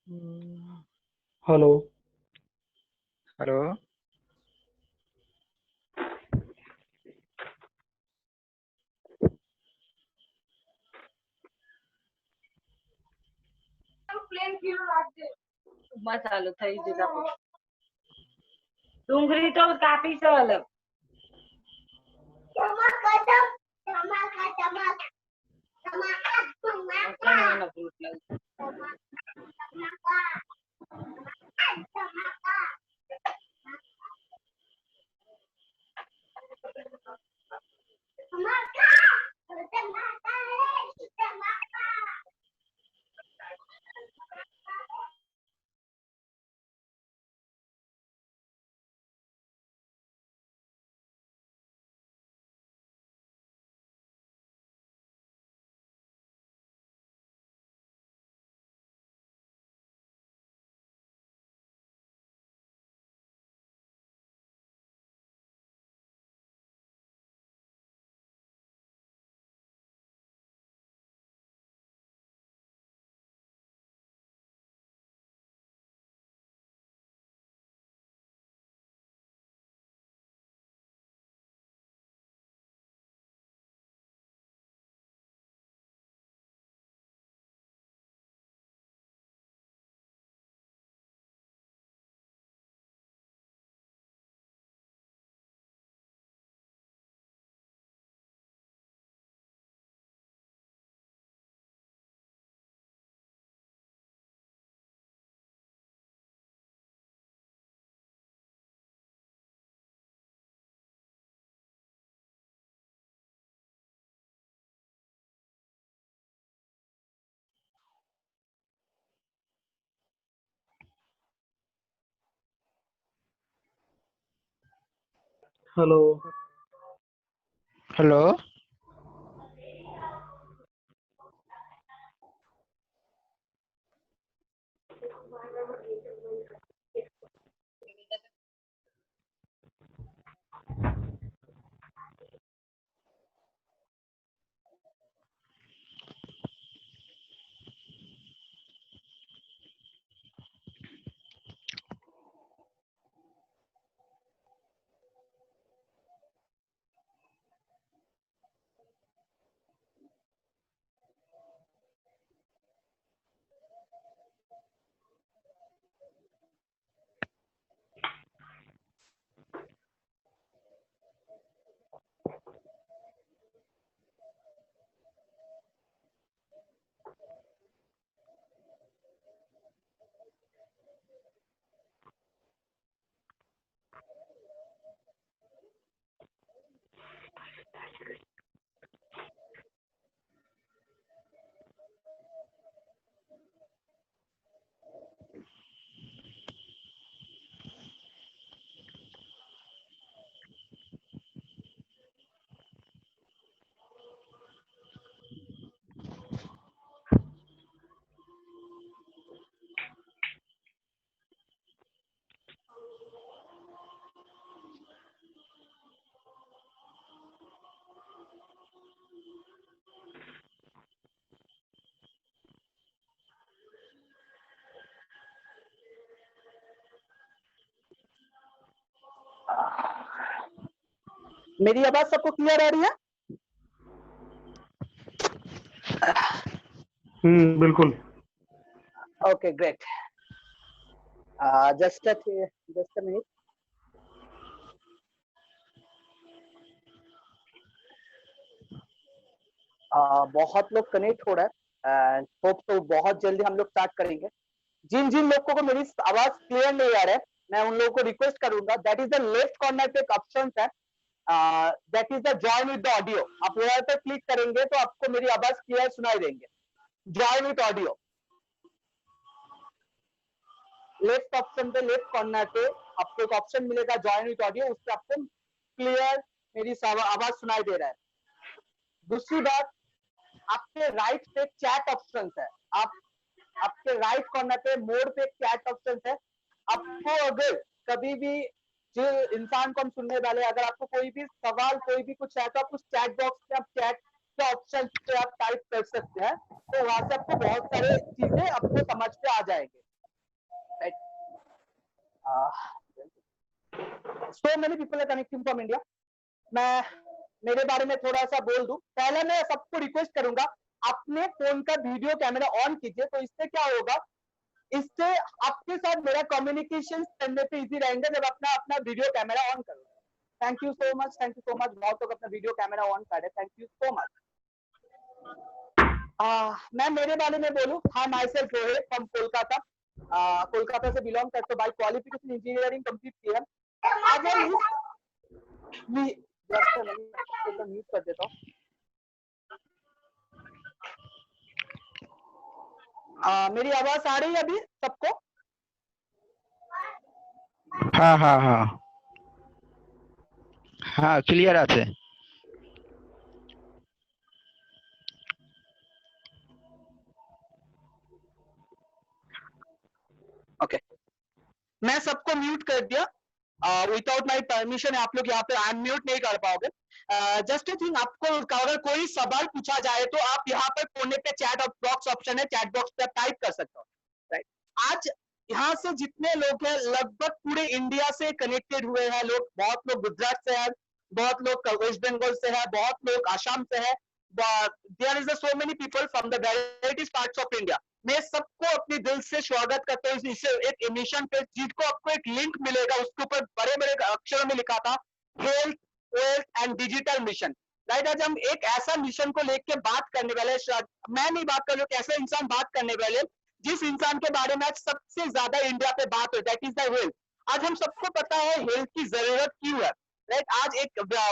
Hello. Hello. मसालो થઈ જતા ડુંગળી તો કાપી છે અલગ हेलो। हेलो। मेरी आवाज सबको क्लियर आ रही है? बिल्कुल। Okay great. Just a minute. बहुत लोग कनेक्ट हो रहा है एंड होप तो बहुत जल्दी हम लोग स्टार्ट करेंगे। जिन जिन लोगों को मेरी आवाज क्लियर नहीं आ रहा है मैं उन लोगों को रिक्वेस्ट करूंगा, that is the left corner पे एक ऑप्शन है, that is the join with the audio. आप वहां पे क्लिक करेंगे तो आपको मेरी आवाज क्लियर सुनाई देंगे। Join with audio left option पे, लेफ्ट कॉर्नर पे आपको एक ऑप्शन मिलेगा जॉइन विद ऑडियो, उससे आपको क्लियर मेरी आवाज सुनाई दे रहा है। दूसरी बात, आपके राइट पे चैट ऑप्शन है, आपके राइट कॉर्नर पे मोड पे चैट ऑप्शन है। आपको अगर कभी भी जो इंसान को हम सुनने वाले, अगर आपको कोई भी सवाल कोई भी कुछ है तो आप उस चैट बॉक्स में आप चैट के ऑप्शन पे आप टाइप कर सकते हैं, तो वहां से आपको बहुत सारे चीजें आपको समझ पे आ जाएंगे। so many people are connecting from India. मैं मेरे बारे में थोड़ा सा बोल दूं। पहले मैं सबको रिक्वेस्ट करूंगा अपने फोन का वीडियो कैमरा ऑन कीजिए, तो इससे क्या होगा, इससे आपके साथ मेरा कम्युनिकेशन करने पे इजी रहेगा जब अपना अपना वीडियो कैमरा ऑन करूंगा। Thank you so much, thank you so much. बहुत लोग अपना वीडियो कैमरा ऑन कर रहे, थैंक यू सो मच। मैं मेरे बारे में बोलूं, हाँ, my self Rohit from Kolkata, Kolkata से बिलोंग करते, बाई क्वालिफिकेशन इंजीनियरिंग कंप्लीट किया। आज हम म्यूट कर देता हूँ। मेरी आवाज आ रही है अभी सबको? हाँ हाँ हाँ हाँ, क्लियर आते। ओके, मैं सबको म्यूट कर दिया। विदाउट माई परमिशन आप लोग यहाँ पे अनम्यूट नहीं कर पाओगे। जस्ट ए थिंग, आपको अगर कोई सवाल पूछा जाए तो आप यहाँ पर कोने पे चैट बॉक्स ऑप्शन है, चैट बॉक्स पे टाइप कर सकते हो, राइट। आज यहाँ से जितने लोग हैं लगभग पूरे इंडिया से कनेक्टेड हुए हैं लोग। बहुत लोग गुजरात से हैं, बहुत लोग वेस्ट बंगाल से है, बहुत लोग आसाम से है। There is so many people from the varieties parts of India. मैं सबको अपने दिल से स्वागत करता हूँ इस एक एमिशन पे, जिसको आपको एक लिंक मिलेगा, उसके ऊपर बड़े बड़े अक्षरों में लिखा था health, wealth and digital mission, right. आज हम एक ऐसा मिशन को लेके बात करने वाले, मैं नहीं बात कर रहा हूँ, ऐसा इंसान बात करने वाले जिस इंसान के बारे में आज सबसे ज्यादा इंडिया पे बात हो, दैट इज द हेल्थ। आज हम सबको पता है हेल्थ की जरूरत क्यों है, राइट। आज एक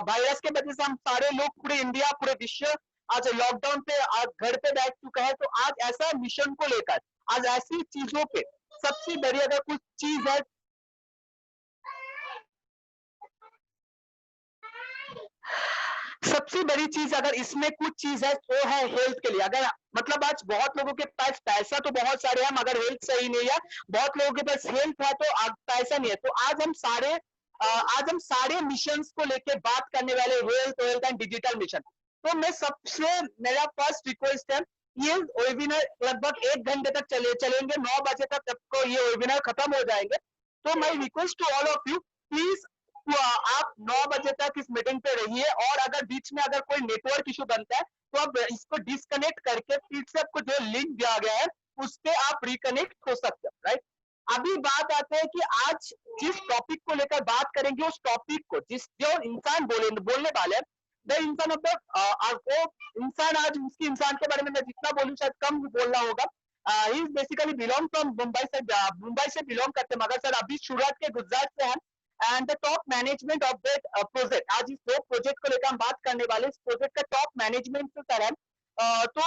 वायरस के वजह से हम सारे लोग, पूरे इंडिया, पूरे विश्व आज लॉकडाउन पे आज घर पे बैठ चुका है। तो आज ऐसा मिशन को लेकर, आज ऐसी चीजों पे सबसे बड़ी अगर कुछ चीज है, सबसे बड़ी चीज अगर इसमें कुछ चीज है तो है हेल्थ के लिए। अगर मतलब आज बहुत लोगों के पास पैसा तो बहुत सारे हैं, मगर हेल्थ सही नहीं है। बहुत लोगों के पास हेल्थ है तो पैसा नहीं है। तो आज हम सारे मिशंस को लेके बात करने वाले, health, wealth and digital mission. तो मैं सबसे, मेरा फर्स्ट रिक्वेस्ट है, ये वेबिनार लगभग 1 घंटे तक चलेंगे, 9 बजे तक आपको ये वेबिनार खत्म हो जाएंगे। तो my request to all of you, please आप 9 बजे तक इस मीटिंग पे रहिए, और अगर बीच में अगर कोई नेटवर्क इशू बनता है तो आप इसको डिस्कनेक्ट करके फिर से आपको जो लिंक दिया गया है उस पे आप रिकनेक्ट हो सकते हो, राइट। अभी बात आते हैं कि आज जिस टॉपिक को लेकर बात करेंगे, उस टॉपिक को जो इंसान बोलने वाले हैं, द इंसान ऑफ वो इंसान, आज उसकी इंसान के बारे में मैं जितना बोलूं शायद कम बोलना होगा। He is basically belong from Mumbai से बिलोंग करते हैं, मगर सर अभी सूरत के गुजरात से हैं। And the top management of that project, आज इस दो प्रोजेक्ट को लेकर हम बात करने वाले, इस प्रोजेक्ट का टॉप मैनेजमेंट से सर है। तो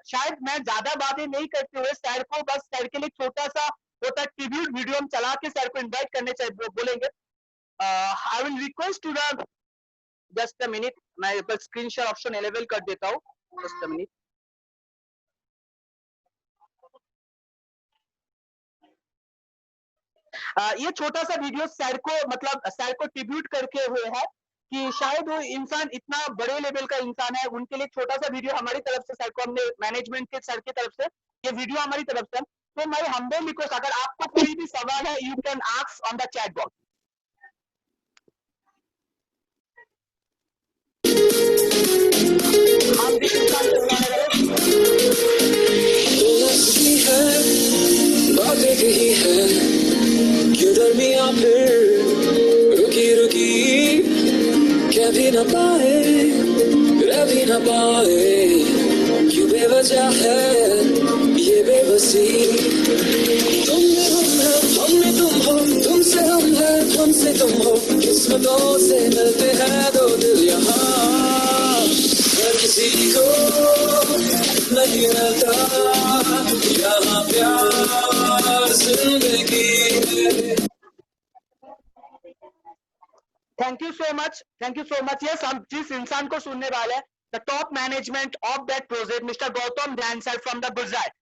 शायद मैं ज्यादा बातें नहीं करते हुए सर को, बस सर के लिए छोटा सा होता ट्रिब्यूट वीडियो हम चला के सर को इन्वाइट करने चाहिए बोलेंगे। I will request to the, just a minute, मैं बस स्क्रीन शेयर ऑप्शन अवेलेबल कर देता हूँ, जस्ट अ मिनट। ये छोटा सा वीडियो सर को, मतलब सर को ट्रिब्यूट करके हुए है कि शायद वो इंसान इतना बड़े लेवल का इंसान है, उनके लिए छोटा सा वीडियो हमारी तरफ से सर को, हमने मैनेजमेंट के सर की तरफ से ये वीडियो हमारी तरफ से। तो मैं हम्बल रिक्वेस्ट, अगर आपको कोई भी सवाल है you can ask on the chat box. हम जिस इंसान से बुलाने वाले क्यों दरमिया फिर रुकी रुकी, क्या भी न पाए, रह भी न पाए, क्यों बेवजह है ये बेबसी। तुम में हम है, हम में तुम हो, तुमसे हम है, हमसे तुम हो, किस्मतों से मिलते हैं दो दिल यहाँ। हर किसी को नहीं मिलता यहाँ प्यार जिंदगी। Thank you so much, thank you so much. Yes, हम जिस इंसान को सुनने वाले हैं, the top management of that project, mister Gautam ध्यान सर फ्रॉम द गुजरात।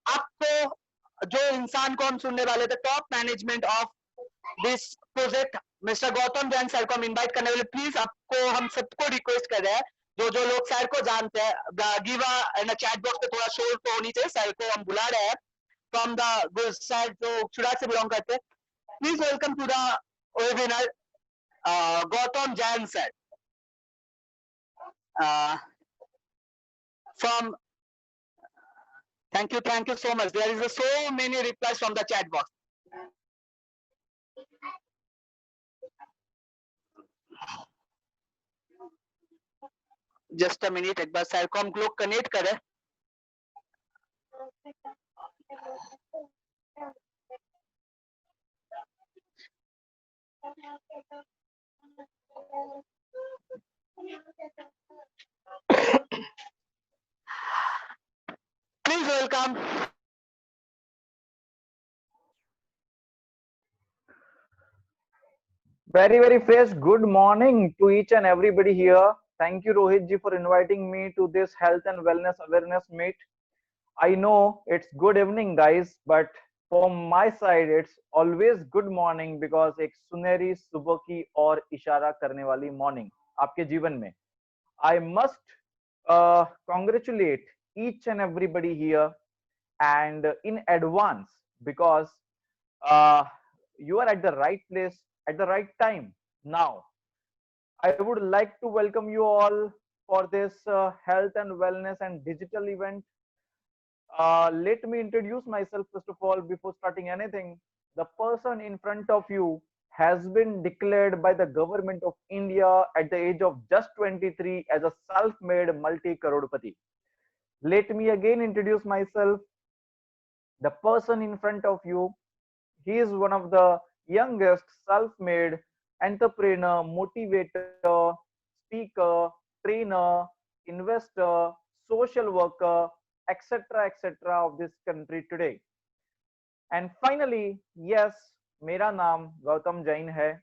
आपको जो इंसान को हम सुनने वाले, the top management of this project, mister Gautam ध्यान सर को हम इनवाइट करने वाले। प्लीज आपको, हम सबको रिक्वेस्ट कर रहे हैं, जो लोग सर को जानते हैं, गिव अ चैट बॉक्स पे थोड़ा शोर तो होनी चाहिए। सर को हम बुला रहे हैं फ्रॉम द गुजरात, जो सूरत से बिलोंग करते हैं। Please welcome to the webinar Gautam Jain sir. From thank you so much. There is so many replies from the chat box. Just a minute, एक बार सर को हम लोग कनेक्ट करें. Please welcome. Very fresh good morning to each and everybody here. Thank you Rohit ji for inviting me to this health and wellness awareness meet. I know it's good evening guys, but from my side it's always good morning because एक सुनहरी सुबह की और इशारा करने वाली morning आपके जीवन में. I must congratulate each and everybody here and in advance because you are at the right place at the right time. Now I would like to welcome you all for this health and wellness and digital event. Let me introduce myself first of all before starting anything. The person in front of you has been declared by the government of India at the age of just 23 as a self-made multi-crorepati. Let me again introduce myself. The person in front of you, he is one of the youngest self-made entrepreneur, motivator, speaker, trainer, investor, social worker, etc. of this country today. And finally, yes, मेरा नाम गौतम जैन है.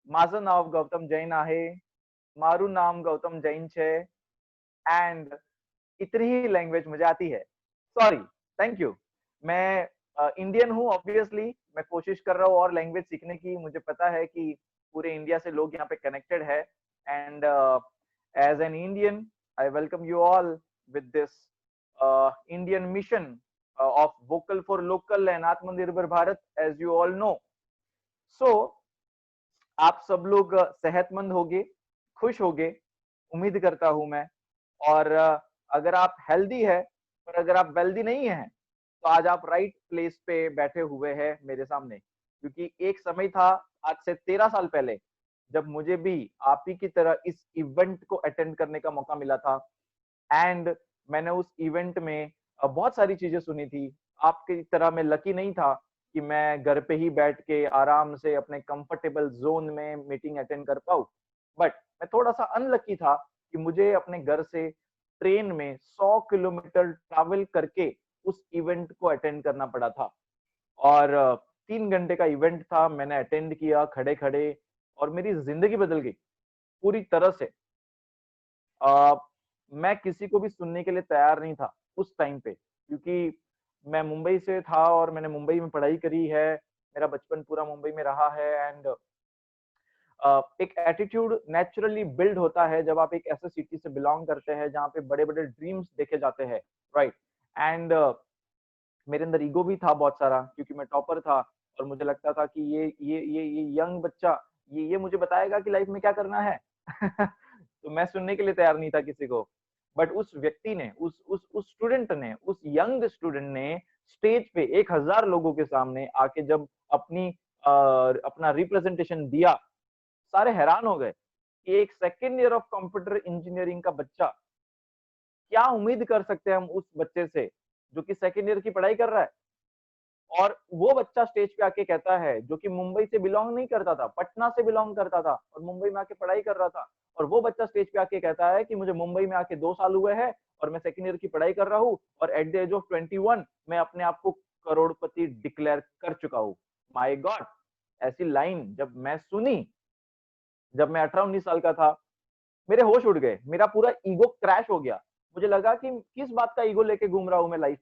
माझं नाव गौतम जैन आहे. मारू नाम गौतम जैन छे. And इतनी ही language मुझे आती है. Sorry, thank you. मैं इंडियन हूँ ऑब्वियसली. मैं कोशिश कर रहा हूँ और लैंग्वेज सीखने की. मुझे पता है कि पूरे इंडिया से लोग यहाँ पे कनेक्टेड है. And as an Indian I welcome you all with this Indian mission of vocal for local and आत्मनिर्भर Bharat, as you all know. So आप सब लोग सेहतमंद होगे, खुश होगे, उम्मीद करता हूं मैं. और अगर आप हेल्दी है पर अगर आप वेल्दी नहीं है तो आज आप राइट प्लेस पे बैठे हुए हैं मेरे सामने. क्योंकि एक समय था आज से 13 साल पहले जब मुझे भी आप ही की तरह इस इवेंट को अटेंड करने का मौका मिला था. एंड मैंने उस इवेंट में बहुत सारी चीजें सुनी थी. आपकी तरह मैं लकी नहीं था कि मैं घर पे ही बैठ के आराम से अपने कंफर्टेबल जोन में मीटिंग अटेंड कर पाऊं. बट मैं थोड़ा सा अनलकी था कि मुझे अपने घर से ट्रेन में 100 किलोमीटर ट्रैवल करके उस इवेंट को अटेंड करना पड़ा था. और 3 घंटे का इवेंट था. मैंने अटेंड किया खड़े खड़े और मेरी जिंदगी बदल गई पूरी तरह से. मैं किसी को भी सुनने के लिए तैयार नहीं था उस टाइम पे, क्योंकि मैं मुंबई से था और मैंने मुंबई में पढ़ाई करी है. मेरा बचपन पूरा मुंबई में रहा है. एंड एक एटीट्यूड नेचुरली बिल्ड होता है जब आप एक ऐसे सिटी से बिलोंग करते हैं जहाँ पे बड़े बड़े ड्रीम्स देखे जाते हैं, राइट. एंड मेरे अंदर ईगो भी था बहुत सारा, क्योंकि मैं टॉपर था और मुझे लगता था कि ये यंग बच्चा ये मुझे बताएगा कि लाइफ में क्या करना है. तो मैं सुनने के लिए तैयार नहीं था किसी को. बट उस व्यक्ति ने, उस स्टूडेंट ने, उस यंग स्टूडेंट ने स्टेज पे 1000 लोगों के सामने आके जब अपना रिप्रेजेंटेशन दिया, सारे हैरान हो गए कि एक second year of computer engineering का बच्चा, क्या उम्मीद कर सकते हैं हम उस बच्चे से जो कि सेकेंड ईयर की पढ़ाई कर रहा है. और वो बच्चा स्टेज पे आके कहता है, जो कि मुंबई से बिलोंग नहीं करता था, पटना से बिलोंग करता था और मुंबई में आके पढ़ाई कर रहा था. और वो बच्चा स्टेज पे आके कहता है कि मुझे मुंबई में आके 2 साल हुए हैं और मैं सेकेंड ईयर की पढ़ाई कर रहा हूँ और एट द एज ऑफ 21 मैं अपने आप को करोड़पति डिक्लेयर कर चुका हूँ. माय गॉड, ऐसी लाइन जब मैं सुनी, जब मैं 18-19 साल का था, मेरे होश उड़ गए. मेरा पूरा ईगो क्रैश हो गया. मुझे लगा कि किस बात का ईगो लेके घूम रहा हूँ मैं लाइफ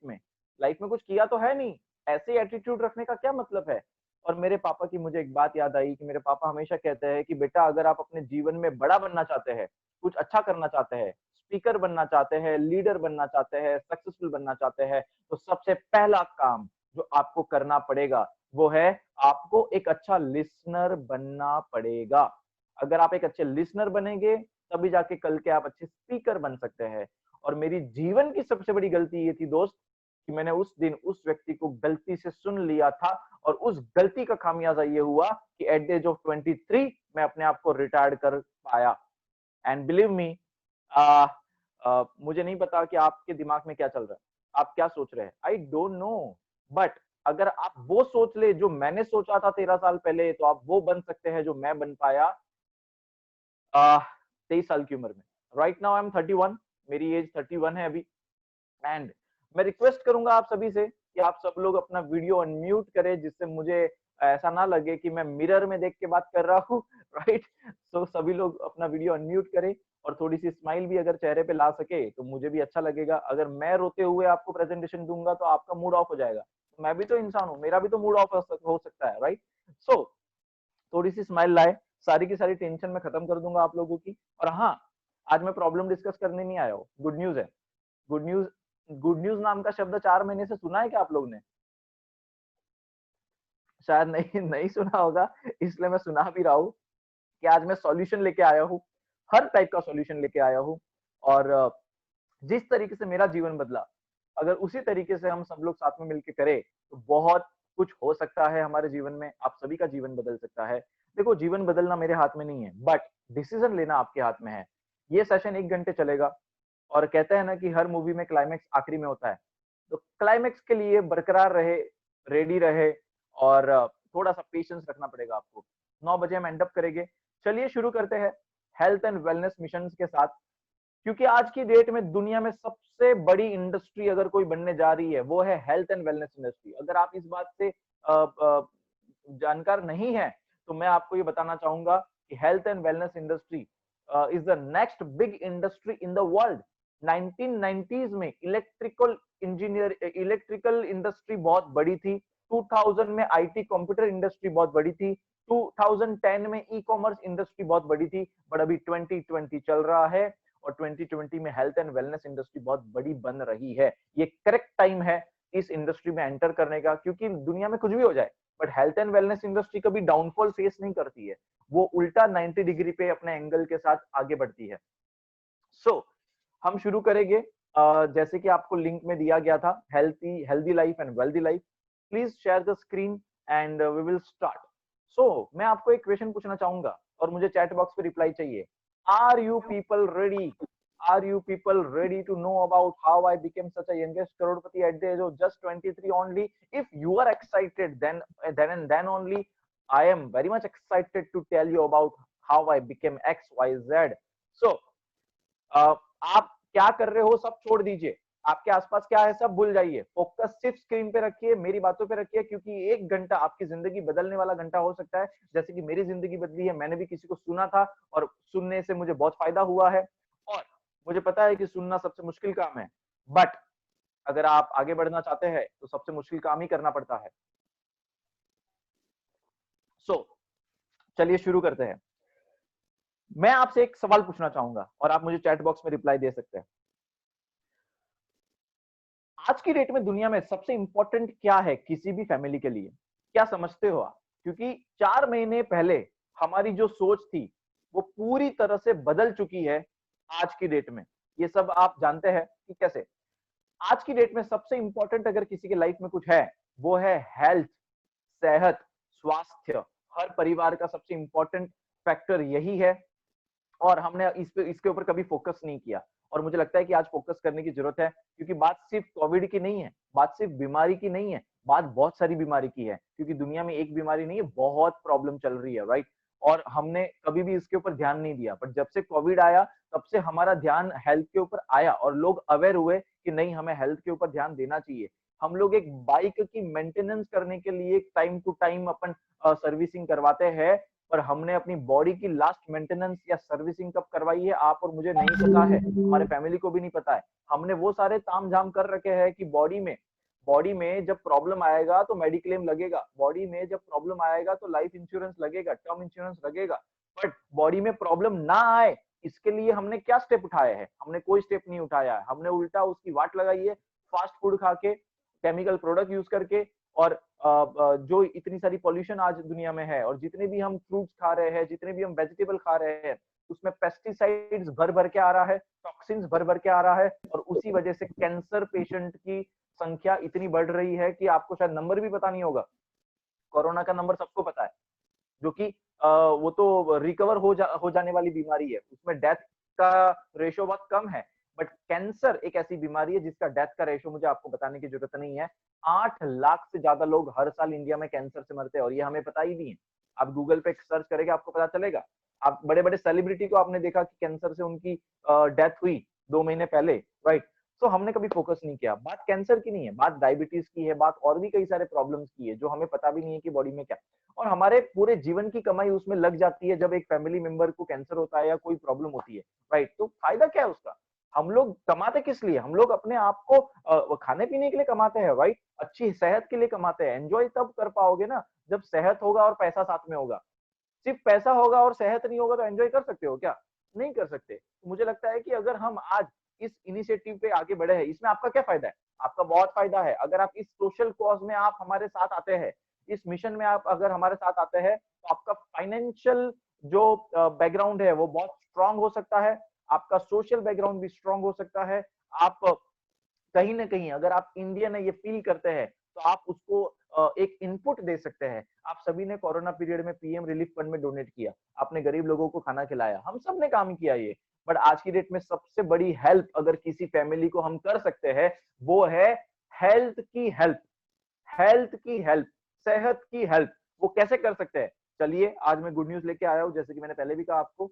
में कुछ किया तो है नहीं. ऐसे एटीट्यूड रखने का क्या मतलब है. और मेरे पापा की मुझे एक बात याद आई कि मेरे पापा हमेशा कहते हैं कि बेटा, अगर आप अपने जीवन में बड़ा बनना चाहते हैं, कुछ अच्छा करना चाहते हैं, स्पीकर बनना चाहते हैं, लीडर बनना चाहते हैं, सक्सेसफुल बनना चाहते हैं, तो सबसे पहला काम जो आपको करना पड़ेगा, वो है आपको एक अच्छा लिसनर बनना पड़ेगा। अगर आप एक अच्छे लिसनर बनेंगे तभी जाके कल के आप अच्छे स्पीकर बन सकते हैं। और मेरी जीवन की सबसे बड़ी गलती ये थी दोस्त कि मैंने उस दिन उस व्यक्ति को गलती से सुन लिया था, और उस गलती का खामियाजा ये हुआ कि एट द एज ऑफ 23 मैं अपने आप को रिटायर्ड कर पाया। एंड बिलीव मी, मुझे नहीं पता कि आपके दिमाग में क्या चल रहा है, आप क्या सोच रहे हैं, आई डोंट नो। बट अगर आप वो सोच ले जो मैंने सोचा था 13 साल पहले, तो आप वो बन सकते हैं जो मैं बन पाया 23 साल की उम्र में। राइट नाउ आई एम 31, मेरी एज 31 है अभी। एंड मैं रिक्वेस्ट करूंगा आप सभी से कि आप सब लोग अपना वीडियो अनम्यूट करें, जिससे मुझे ऐसा ना लगे कि मैं मिरर में देख के बात कर रहा हूँ। राइट, सो सभी लोग अपना वीडियो अनम्यूट करें, और थोड़ी सी स्माइल भी अगर चेहरे पे ला सके तो मुझे भी अच्छा लगेगा। अगर मैं रोते हुए आपको प्रेजेंटेशन दूंगा तो आपका मूड ऑफ हो जाएगा। मैं भी तो इंसान हूँ, मेरा भी तो मूड ऑफ हो सकता है। राइट, सो थोड़ी सी स्माइल लाए, सारी की सारी टेंशन मैं खत्म कर दूंगा आप लोगों की। और हाँ, आज मैं प्रॉब्लम डिस्कस करने नहीं आया हूँ, गुड न्यूज है। गुड न्यूज, गुड न्यूज नाम का शब्द 4 महीने से सुना है क्या आप लोग ने? शायद नहीं नहीं सुना होगा, इसलिए मैं सुना भी रहा हूँ कि आज मैं सॉल्यूशन लेके आया हूँ, हर टाइप का सॉल्यूशन लेके आया हूँ। और जिस तरीके से मेरा जीवन बदला, अगर उसी तरीके से हम सब लोग साथ में मिलकर करें तो बहुत कुछ हो सकता है हमारे जीवन में। आप सभी का जीवन बदल सकता है। देखो, जीवन बदलना मेरे हाथ में नहीं है, बट डिसीजन लेना आपके हाथ में है। ये सेशन 1 घंटे चलेगा, और कहते हैं ना कि हर मूवी में क्लाइमेक्स आखिरी में होता है, तो क्लाइमेक्स के लिए बरकरार रहे, रेडी रहे, और थोड़ा सा पेशेंस रखना पड़ेगा आपको। 9 बजे हम एंड अप करेंगे। चलिए शुरू करते हैं हेल्थ एंड वेलनेस मिशन के साथ, क्योंकि आज की डेट में दुनिया में सबसे बड़ी इंडस्ट्री अगर कोई बनने जा रही है वो है हेल्थ एंड वेलनेस इंडस्ट्री। अगर आप इस बात से जानकार नहीं है तो मैं आपको ये बताना चाहूंगा कि health and wellness industry is the next big industry in the world. 1990s में इलेक्ट्रिकल इंडस्ट्री बहुत बड़ी थी, 2000 में आईटी कंप्यूटर इंडस्ट्री बहुत बड़ी थी, 2010 में ई कॉमर्स इंडस्ट्री बहुत बड़ी थी, बट अभी 2020 चल रहा है, और 2020 में हेल्थ एंड वेलनेस इंडस्ट्री बहुत बड़ी बन रही है। ये करेक्ट टाइम है इस इंडस्ट्री में एंटर करने का, क्योंकि दुनिया में कुछ भी हो जाए but health and wellness industry कभी डाउनफॉल फेस नहीं करती है, वो उल्टा 90 डिग्री पे अपने एंगल के साथ आगे बढ़ती है। सो हम शुरू करेंगे। जैसे कि आपको लिंक में दिया गया था, healthy life and wealthy life. Please share the screen and we will start. So मैं आपको एक क्वेश्चन पूछना चाहूंगा और मुझे चैट बॉक्स पे रिप्लाई चाहिए। Are you people ready? Are you people ready to know about how I became such a youngest crorepati at the age of just 23 only? If you are excited, then only I am very much excited to tell you about how I became X, Y, Z. So, आप क्या कर रहे हो सब छोड़ दीजिए, आपके आसपास क्या है सब भूल जाइए, फोकस सिर्फ स्क्रीन पे रखिए, मेरी बातों पे रखिए, क्योंकि 1 घंटा आपकी जिंदगी बदलने वाला घंटा हो सकता है। जैसे कि मेरी जिंदगी बदली है, मैंने भी किसी को सुना था और सुनने से मुझे बहुत फायदा हुआ है, और मुझे पता है कि सुनना सबसे मुश्किल काम है, बट अगर आप आगे बढ़ना चाहते हैं तो सबसे मुश्किल काम ही करना पड़ता है। सो चलिए शुरू करते हैं। मैं आपसे एक सवाल पूछना चाहूंगा और आप मुझे चैट बॉक्स में रिप्लाई दे सकते हैं। आज की डेट में दुनिया में सबसे इंपॉर्टेंट क्या है किसी भी फैमिली के लिए, क्या समझते हो आप? क्योंकि 4 महीने पहले हमारी जो सोच थी वो पूरी तरह से बदल चुकी है आज की डेट में। ये सब आप जानते हैं कि कैसे। आज की डेट में सबसे इंपॉर्टेंट अगर किसी के लाइफ में कुछ है वो है हेल्थ, सेहत, स्वास्थ्य। हर परिवार का सबसे इंपॉर्टेंट फैक्टर यही है, और हमने इसके ऊपर कभी फोकस नहीं किया, और मुझे लगता है कि आज फोकस करने की जरूरत है, क्योंकि बात सिर्फ कोविड की नहीं है, बात सिर्फ बीमारी की नहीं है, बात बहुत सारी बीमारी की है, क्योंकि दुनिया में एक बीमारी नहीं है, बहुत प्रॉब्लम चल रही है। राइट, और हमने कभी भी इसके ऊपर ध्यान नहीं दिया, पर जब से कोविड आया तब से हमारा ध्यान हेल्थ के ऊपर आया, और लोग अवेयर हुए कि नहीं, हमें हेल्थ के ऊपर ध्यान देना चाहिए। हम लोग एक बाइक की मेंटेनेंस करने के लिए टाइम टू टाइम अपन सर्विसिंग करवाते हैं, पर हमने अपनी बॉडी की लास्ट मेंटेनेंस या सर्विसिंग कब करवाई है आप और मुझे नहीं पता है, हमारे फैमिली को भी नहीं पता है। हमने वो सारे ताम झाम कर रखे हैं कि बॉडी में जब प्रॉब्लम आएगा तो मेडिक्लेम लगेगा, बॉडी में जब प्रॉब्लम आएगा तो लाइफ इंश्योरेंस लगेगा, टर्म इंश्योरेंस लगेगा, बट बॉडी में प्रॉब्लम ना आए इसके लिए हमने क्या स्टेप उठाए हैं? हमने कोई स्टेप नहीं उठाया है। हमने उल्टा उसकी वाट लगाई है, फास्ट फूड खा के, केमिकल प्रोडक्ट यूज करके, और जो इतनी सारी पॉल्यूशन आज दुनिया में है, और जितने भी हम फ्रूट्स खा रहे हैं, जितने भी हम वेजिटेबल खा रहे हैं, उसमें पेस्टिसाइड्स भर भर के आ रहा है, टॉक्सिन्स भर भर के आ रहा है, और उसी वजह से कैंसर पेशेंट की संख्या इतनी बढ़ रही है कि आपको शायद नंबर भी पता नहीं होगा। कोरोना का नंबर सबको पता है, जो कि वो तो रिकवर हो जाने वाली बीमारी है, उसमें डेथ का रेशो बहुत कम है। बट कैंसर एक ऐसी बीमारी है जिसका डेथ का रेशो मुझे आपको बताने की जरूरत नहीं है। 8 लाख से ज्यादा लोग हर साल इंडिया में कैंसर से मरते हैं, और ये हमें पता ही नहीं है। आप गूगल पे सर्च करेंगे आपको पता चलेगा। आप बड़े बड़े सेलिब्रिटी को आपने देखा कि कैंसर से उनकी डेथ हुई 2 महीने पहले, राइट। तो हमने कभी फोकस नहीं किया। बात कैंसर की नहीं है, बात डायबिटीज की है, बात और भी कई सारे प्रॉब्लम्स की है जो हमें पता भी नहीं है कि बॉडी में क्या, और हमारे पूरे जीवन की कमाई उसमें लग जाती है जब एक फैमिली मेंबर को कैंसर होता है या कोई प्रॉब्लम होती है, राइट। तो फायदा क्या है उसका? हम लोग कमाते किस लिए? हम लोग अपने आप को खाने पीने के लिए कमाते हैं, राइट। अच्छी सेहत के लिए कमाते हैं। एंजॉय तब कर पाओगे ना जब सेहत होगा और पैसा साथ में होगा। सिर्फ पैसा होगा और सेहत नहीं होगा तो एंजॉय कर सकते हो क्या? नहीं कर सकते। मुझे लगता है कि अगर हम आज इस इनिशिएटिव पे आगे बढ़े हैं, इसमें आपका क्या फायदा है? आपका बहुत फायदा है। अगर आप इस सोशल कॉज में आप हमारे साथ आते हैं, इस मिशन में आप अगर हमारे साथ आते हैं, तो आपका फाइनेंशियल जो बैकग्राउंड है वो बहुत स्ट्रांग हो सकता है, आपका सोशल बैकग्राउंड भी स्ट्रांग हो सकता है। आप कहीं ना कहीं अगर आप इंडियन है ये फील करते हैं तो आप उसको एक इनपुट दे सकते हैं। आप सभी ने कोरोना पीरियड में पीएम रिलीफ फंड में डोनेट किया, आपने गरीब लोगों को खाना खिलाया, हम सब ने काम किया ये। बट आज की डेट में सबसे बड़ी हेल्प अगर किसी फैमिली को हम कर सकते हैं वो है हेल्थ की हेल्प। हेल्थ की हेल्प, सेहत की हेल्प। वो कैसे कर सकते हैं? चलिए आज मैं गुड न्यूज लेके आया हूं, जैसे कि मैंने पहले भी कहा आपको।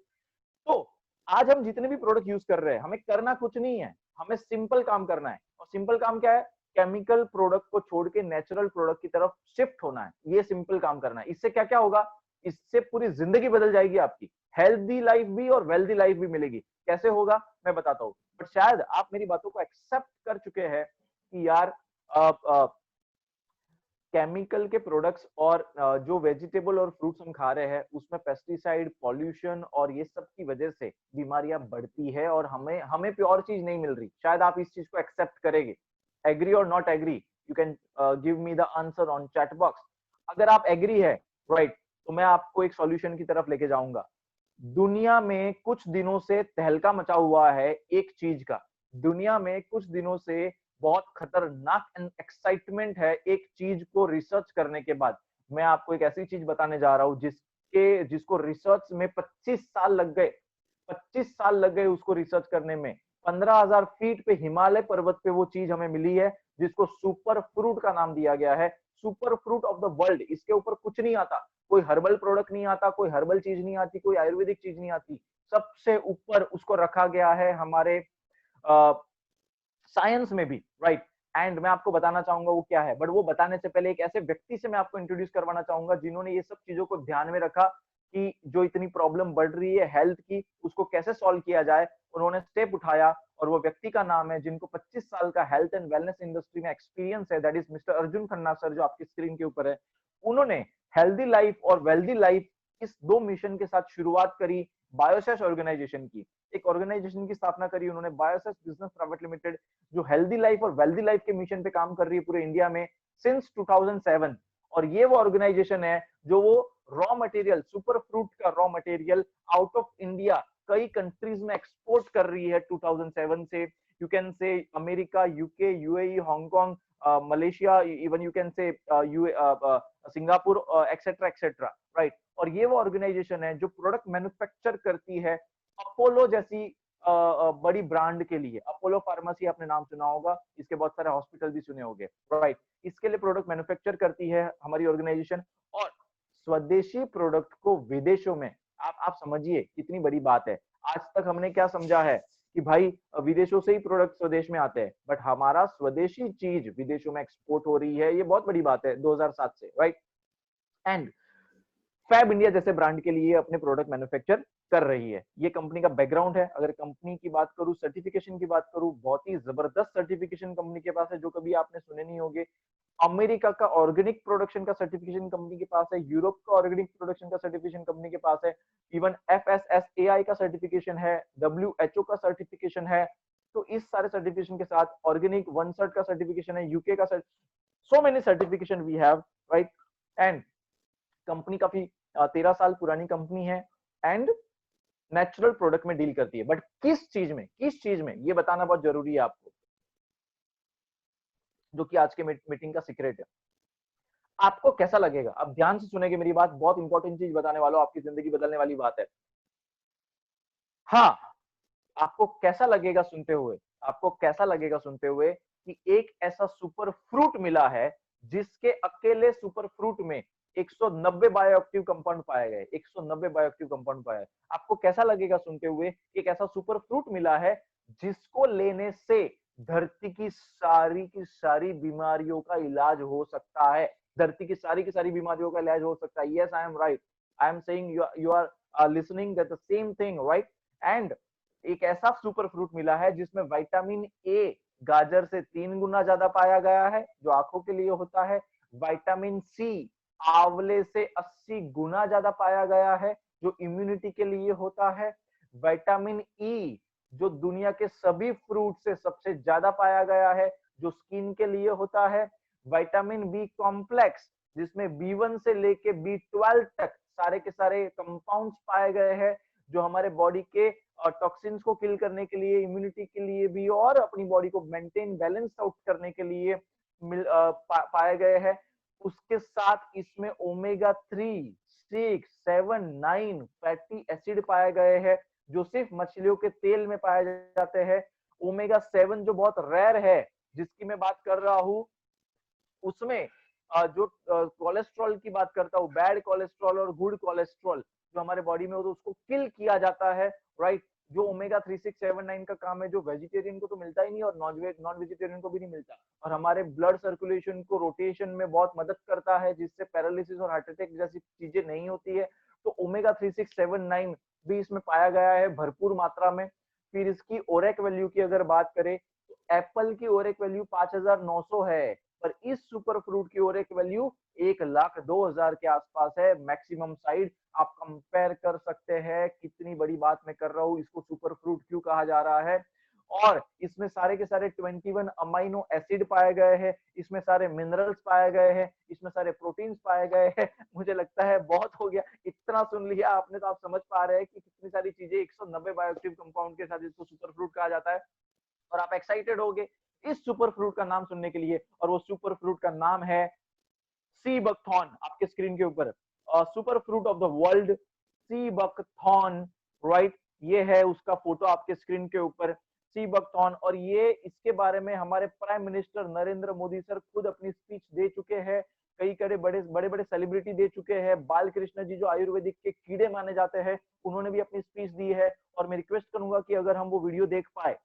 तो आज हम जितने भी प्रोडक्ट यूज कर रहे हैं, हमें करना कुछ नहीं है, हमें सिंपल काम करना है। और सिंपल काम क्या है? केमिकल प्रोडक्ट को छोड़ के नेचुरल प्रोडक्ट की तरफ शिफ्ट होना है। ये सिंपल काम करना है। इससे क्या क्या होगा? इससे पूरी जिंदगी बदल जाएगी आपकी। हेल्दी लाइफ भी और वेल्दी लाइफ भी मिलेगी। कैसे होगा मैं बताता हूँ, बट शायद आप मेरी बातों को एक्सेप्ट कर चुके हैं कि यार केमिकल के प्रोडक्ट्स और जो वेजिटेबल और फ्रूट्स हम खा रहे हैं उसमें पेस्टिसाइड, पॉल्यूशन और ये सब की वजह से बीमारियां बढ़ती है, और हमें प्योर चीज नहीं मिल रही। शायद आप इस चीज को एक्सेप्ट करेंगे। एग्री और not agree, you can give me the answer on chat box. अगर आप एग्री है, राइट, तो मैं आपको एक सॉल्यूशन की तरफ लेके जाऊंगा। दुनिया में कुछ दिनों से तहलका मचा हुआ है एक चीज का। दुनिया में कुछ दिनों से बहुत खतरनाक एक्साइटमेंट है एक चीज को रिसर्च करने के बाद। मैं आपको एक ऐसी चीज बताने जा रहा हूं जिसको रिसर्च में 25 साल लग गए। 25 साल लग गए उसको रिसर्च करने में। 15,000 फीट पे हिमालय पर्वत पे वो चीज हमें मिली है जिसको सुपर फ्रूट का नाम दिया गया है। Super fruit of the world. इसके ऊपर कुछ नहीं आता, कोई हर्बल प्रोडक्ट नहीं आता, कोई हर्बल चीज नहीं आती, कोई आयुर्वेदिक चीज नहीं आती। सबसे ऊपर उसको रखा गया है हमारे साइंस में भी, राइट। एंड मैं आपको बताना चाहूंगा वो क्या है, बट वो बताने से पहले एक ऐसे व्यक्ति से मैं आपको इंट्रोड्यूस करवाना चाहूंगा जिन्होंने ये सब चीजों को ध्यान में रखा कि जो इतनी प्रॉब्लम बढ़ रही है हेल्थ की उसको कैसे सॉल्व किया जाए। उन्होंने स्टेप उठाया, और वो व्यक्ति का नाम है जिनको 25 साल का हेल्थ एंड वेलनेस इंडस्ट्री में एक्सपीरियंस है, that is mister Arjun Khanna sir, जो आपकी स्क्रीन के ऊपर है। उन्होंने हेल्दी लाइफ और वेल्दी लाइफ इस 2 मिशन के साथ शुरुआत करी बायोसेस ऑर्गेनाइजेशन की। एक ऑर्गेनाइजेशन की स्थापना करी उन्होंने, बायोसेस बिजनेस प्राइवेट लिमिटेड, जो हेल्दी लाइफ और वेल्दी लाइफ के मिशन पे काम कर रही है पूरे इंडिया में सिंस 2007। और ये वो ऑर्गेनाइजेशन है जो वो रॉ मटेरियल, सुपर फ्रूट का raw material out of India कई कंट्रीज में एक्सपोर्ट कर रही है 2007 से। You can say America, UK, UAE, Hong Kong, Malaysia, even you can say Singapore, etcetera etcetera, right. और ये वो ऑर्गेनाइजेशन है जो प्रोडक्ट मैन्युफैक्चर करती है अपोलो जैसी बड़ी ब्रांड के लिए। अपोलो फार्मेसी आपने नाम सुना होगा, इसके बहुत सारे हॉस्पिटल भी सुने होंगे, राइट। इसके लिए प्रोडक्ट मैन्युफैक्चर करती है हमारी ऑर्गेनाइजेशन। और स्वदेशी प्रोडक्ट को विदेशों में, आप समझिए कितनी बड़ी बात है। आज तक हमने क्या समझा है कि भाई विदेशों से ही प्रोडक्ट स्वदेश में आते हैं, बट हमारा स्वदेशी चीज विदेशों में एक्सपोर्ट हो रही है, ये बहुत बड़ी बात है 2007 से, राइट। एंड फैब इंडिया जैसे ब्रांड के लिए अपने प्रोडक्ट मैन्युफैक्चर कर रही है। ये कंपनी का बैकग्राउंड है। अगर कंपनी की बात करूं, सर्टिफिकेशन की बात करूं, बहुत ही जबरदस्त सर्टिफिकेशन कंपनी के पास है जो कभी आपने सुने नहीं होंगे। अमेरिका का ऑर्गेनिक प्रोडक्शन का सर्टिफिकेशन कंपनी के पास है, यूरोप का ऑर्गेनिक प्रोडक्शन का सर्टिफिकेशन कंपनी के पास है, इवन FSSAI का सर्टिफिकेशन है, WHO का सर्टिफिकेशन है, तो इस सारे सर्टिफिकेशन के साथ ऑर्गेनिक 1 सर्ट का सर्टिफिकेशन है, यूके का so many certification we have, right. And company काफी 13 साल पुरानी कंपनी है एंड नेचुरल प्रोडक्ट में डील करती है। बट किस चीज में ये बताना बहुत जरूरी है आपको, जो कि आज के मीटिंग का सीक्रेट है। आपको कैसा लगेगा, आप ध्यान से सुनेंगे मेरी बात, बहुत इंपॉर्टेंट चीज बताने वाला हूं, आपकी जिंदगी बदलने वाली बात है। हाँ, आपको कैसा लगेगा सुनते हुए कि एक ऐसा सुपर फ्रूट मिला है जिसके अकेले सुपर फ्रूट में 190 बायोएक्टिव कंपाउंड पाए गए, 190 बायोएक्टिव कंपाउंड पाए। आपको कैसा लगेगा सुनते हुए एक ऐसा सुपर फ्रूट मिला है जिसको लेने से धरती की सारी बीमारियों का इलाज हो सकता है, धरती की सारी बीमारियों का इलाज हो सकता है। Yes, I am right, I am saying you are listening that the same thing, right. And एक ऐसा सुपर फ्रूट मिला है जिसमें विटामिन ए गाजर से 3 गुना ज्यादा पाया गया है, जो आंखों के लिए होता है। विटामिन सी आंवले से 80 गुना ज्यादा पाया गया है, जो इम्यूनिटी के लिए होता है। विटामिन ई जो दुनिया के सभी फ्रूट से सबसे ज्यादा पाया गया है, जो स्किन के लिए होता है। विटामिन बी कॉम्प्लेक्स जिसमें B1 से लेके B12 तक सारे के सारे कंपाउंड्स पाए गए हैं, जो हमारे बॉडी के टॉक्सिन्स को किल करने के लिए, इम्यूनिटी के लिए भी और अपनी बॉडी को मेंटेन बैलेंस आउट करने के लिए पाए गए हैं। उसके साथ इसमें ओमेगा 3, 6, 7, 9 फैटी एसिड पाए गए हैं, जो सिर्फ मछलियों के तेल में पाए जाते हैं। ओमेगा 7 जो बहुत रेयर है, जिसकी मैं बात कर रहा हूं, उसमें जो कोलेस्ट्रॉल की बात करता हूँ, बैड कोलेस्ट्रॉल और गुड कोलेस्ट्रॉल जो हमारे बॉडी में हो तो उसको किल किया जाता है, राइट। जो ओमेगा 3, 6, 7, 9 का काम है, जो वेजिटेरियन को तो मिलता ही नहीं और नॉन वेजिटेरियन को भी नहीं मिलता, और हमारे ब्लड सर्कुलेशन को रोटेशन में बहुत मदद करता है, जिससे पैरालिसिस और हार्ट अटैक जैसी चीजें नहीं होती है। तो ओमेगा 3, 6, 7, 9 भी इसमें पाया गया है भरपूर मात्रा में। फिर इसकी ओरेक वैल्यू की अगर बात करें तो एप्पल की ओरेक वैल्यू 5900 है, पर इस सुपर फ्रूट की ओरेक वैल्यू 1,02,000 के आसपास है मैक्सिमम साइड। आप कंपेयर कर सकते हैं कितनी बड़ी बात मैं कर रहा हूं, इसको सुपर फ्रूट क्यों कहा जा रहा है। और इसमें सारे के सारे 21 अमाइनो एसिड पाए गए हैं, इसमें सारे मिनरल्स पाए गए हैं, इसमें सारे प्रोटीन्स पाए गए हैं। मुझे लगता है बहुत हो गया, इतना सुन लिया आपने तो आप समझ पा रहे हैं कि कितनी सारी चीजें 190 बायोएक्टिव कंपाउंड के साथ इसको सुपर फ्रूट कहा जाता है। और आप एक्साइटेड होगे इस सुपर फ्रूट का नाम सुनने के लिए, और वो सुपर फ्रूट का नाम है सी बकथॉर्न। आपके स्क्रीन के ऊपर super fruit of the world sea buckthorn, right. ये है उसका फोटो आपके स्क्रीन के ऊपर, सी बकथॉर्न। और ये इसके बारे में हमारे prime minister Narendra Modi sir खुद अपनी स्पीच दे चुके हैं, कई बड़े सेलिब्रिटी दे चुके हैं। बालकृष्ण जी जो आयुर्वेदिक के कीड़े माने जाते हैं, उन्होंने भी अपनी स्पीच दी है। और मैं रिक्वेस्ट करूंगा कि अगर हम वो वीडियो देख पाए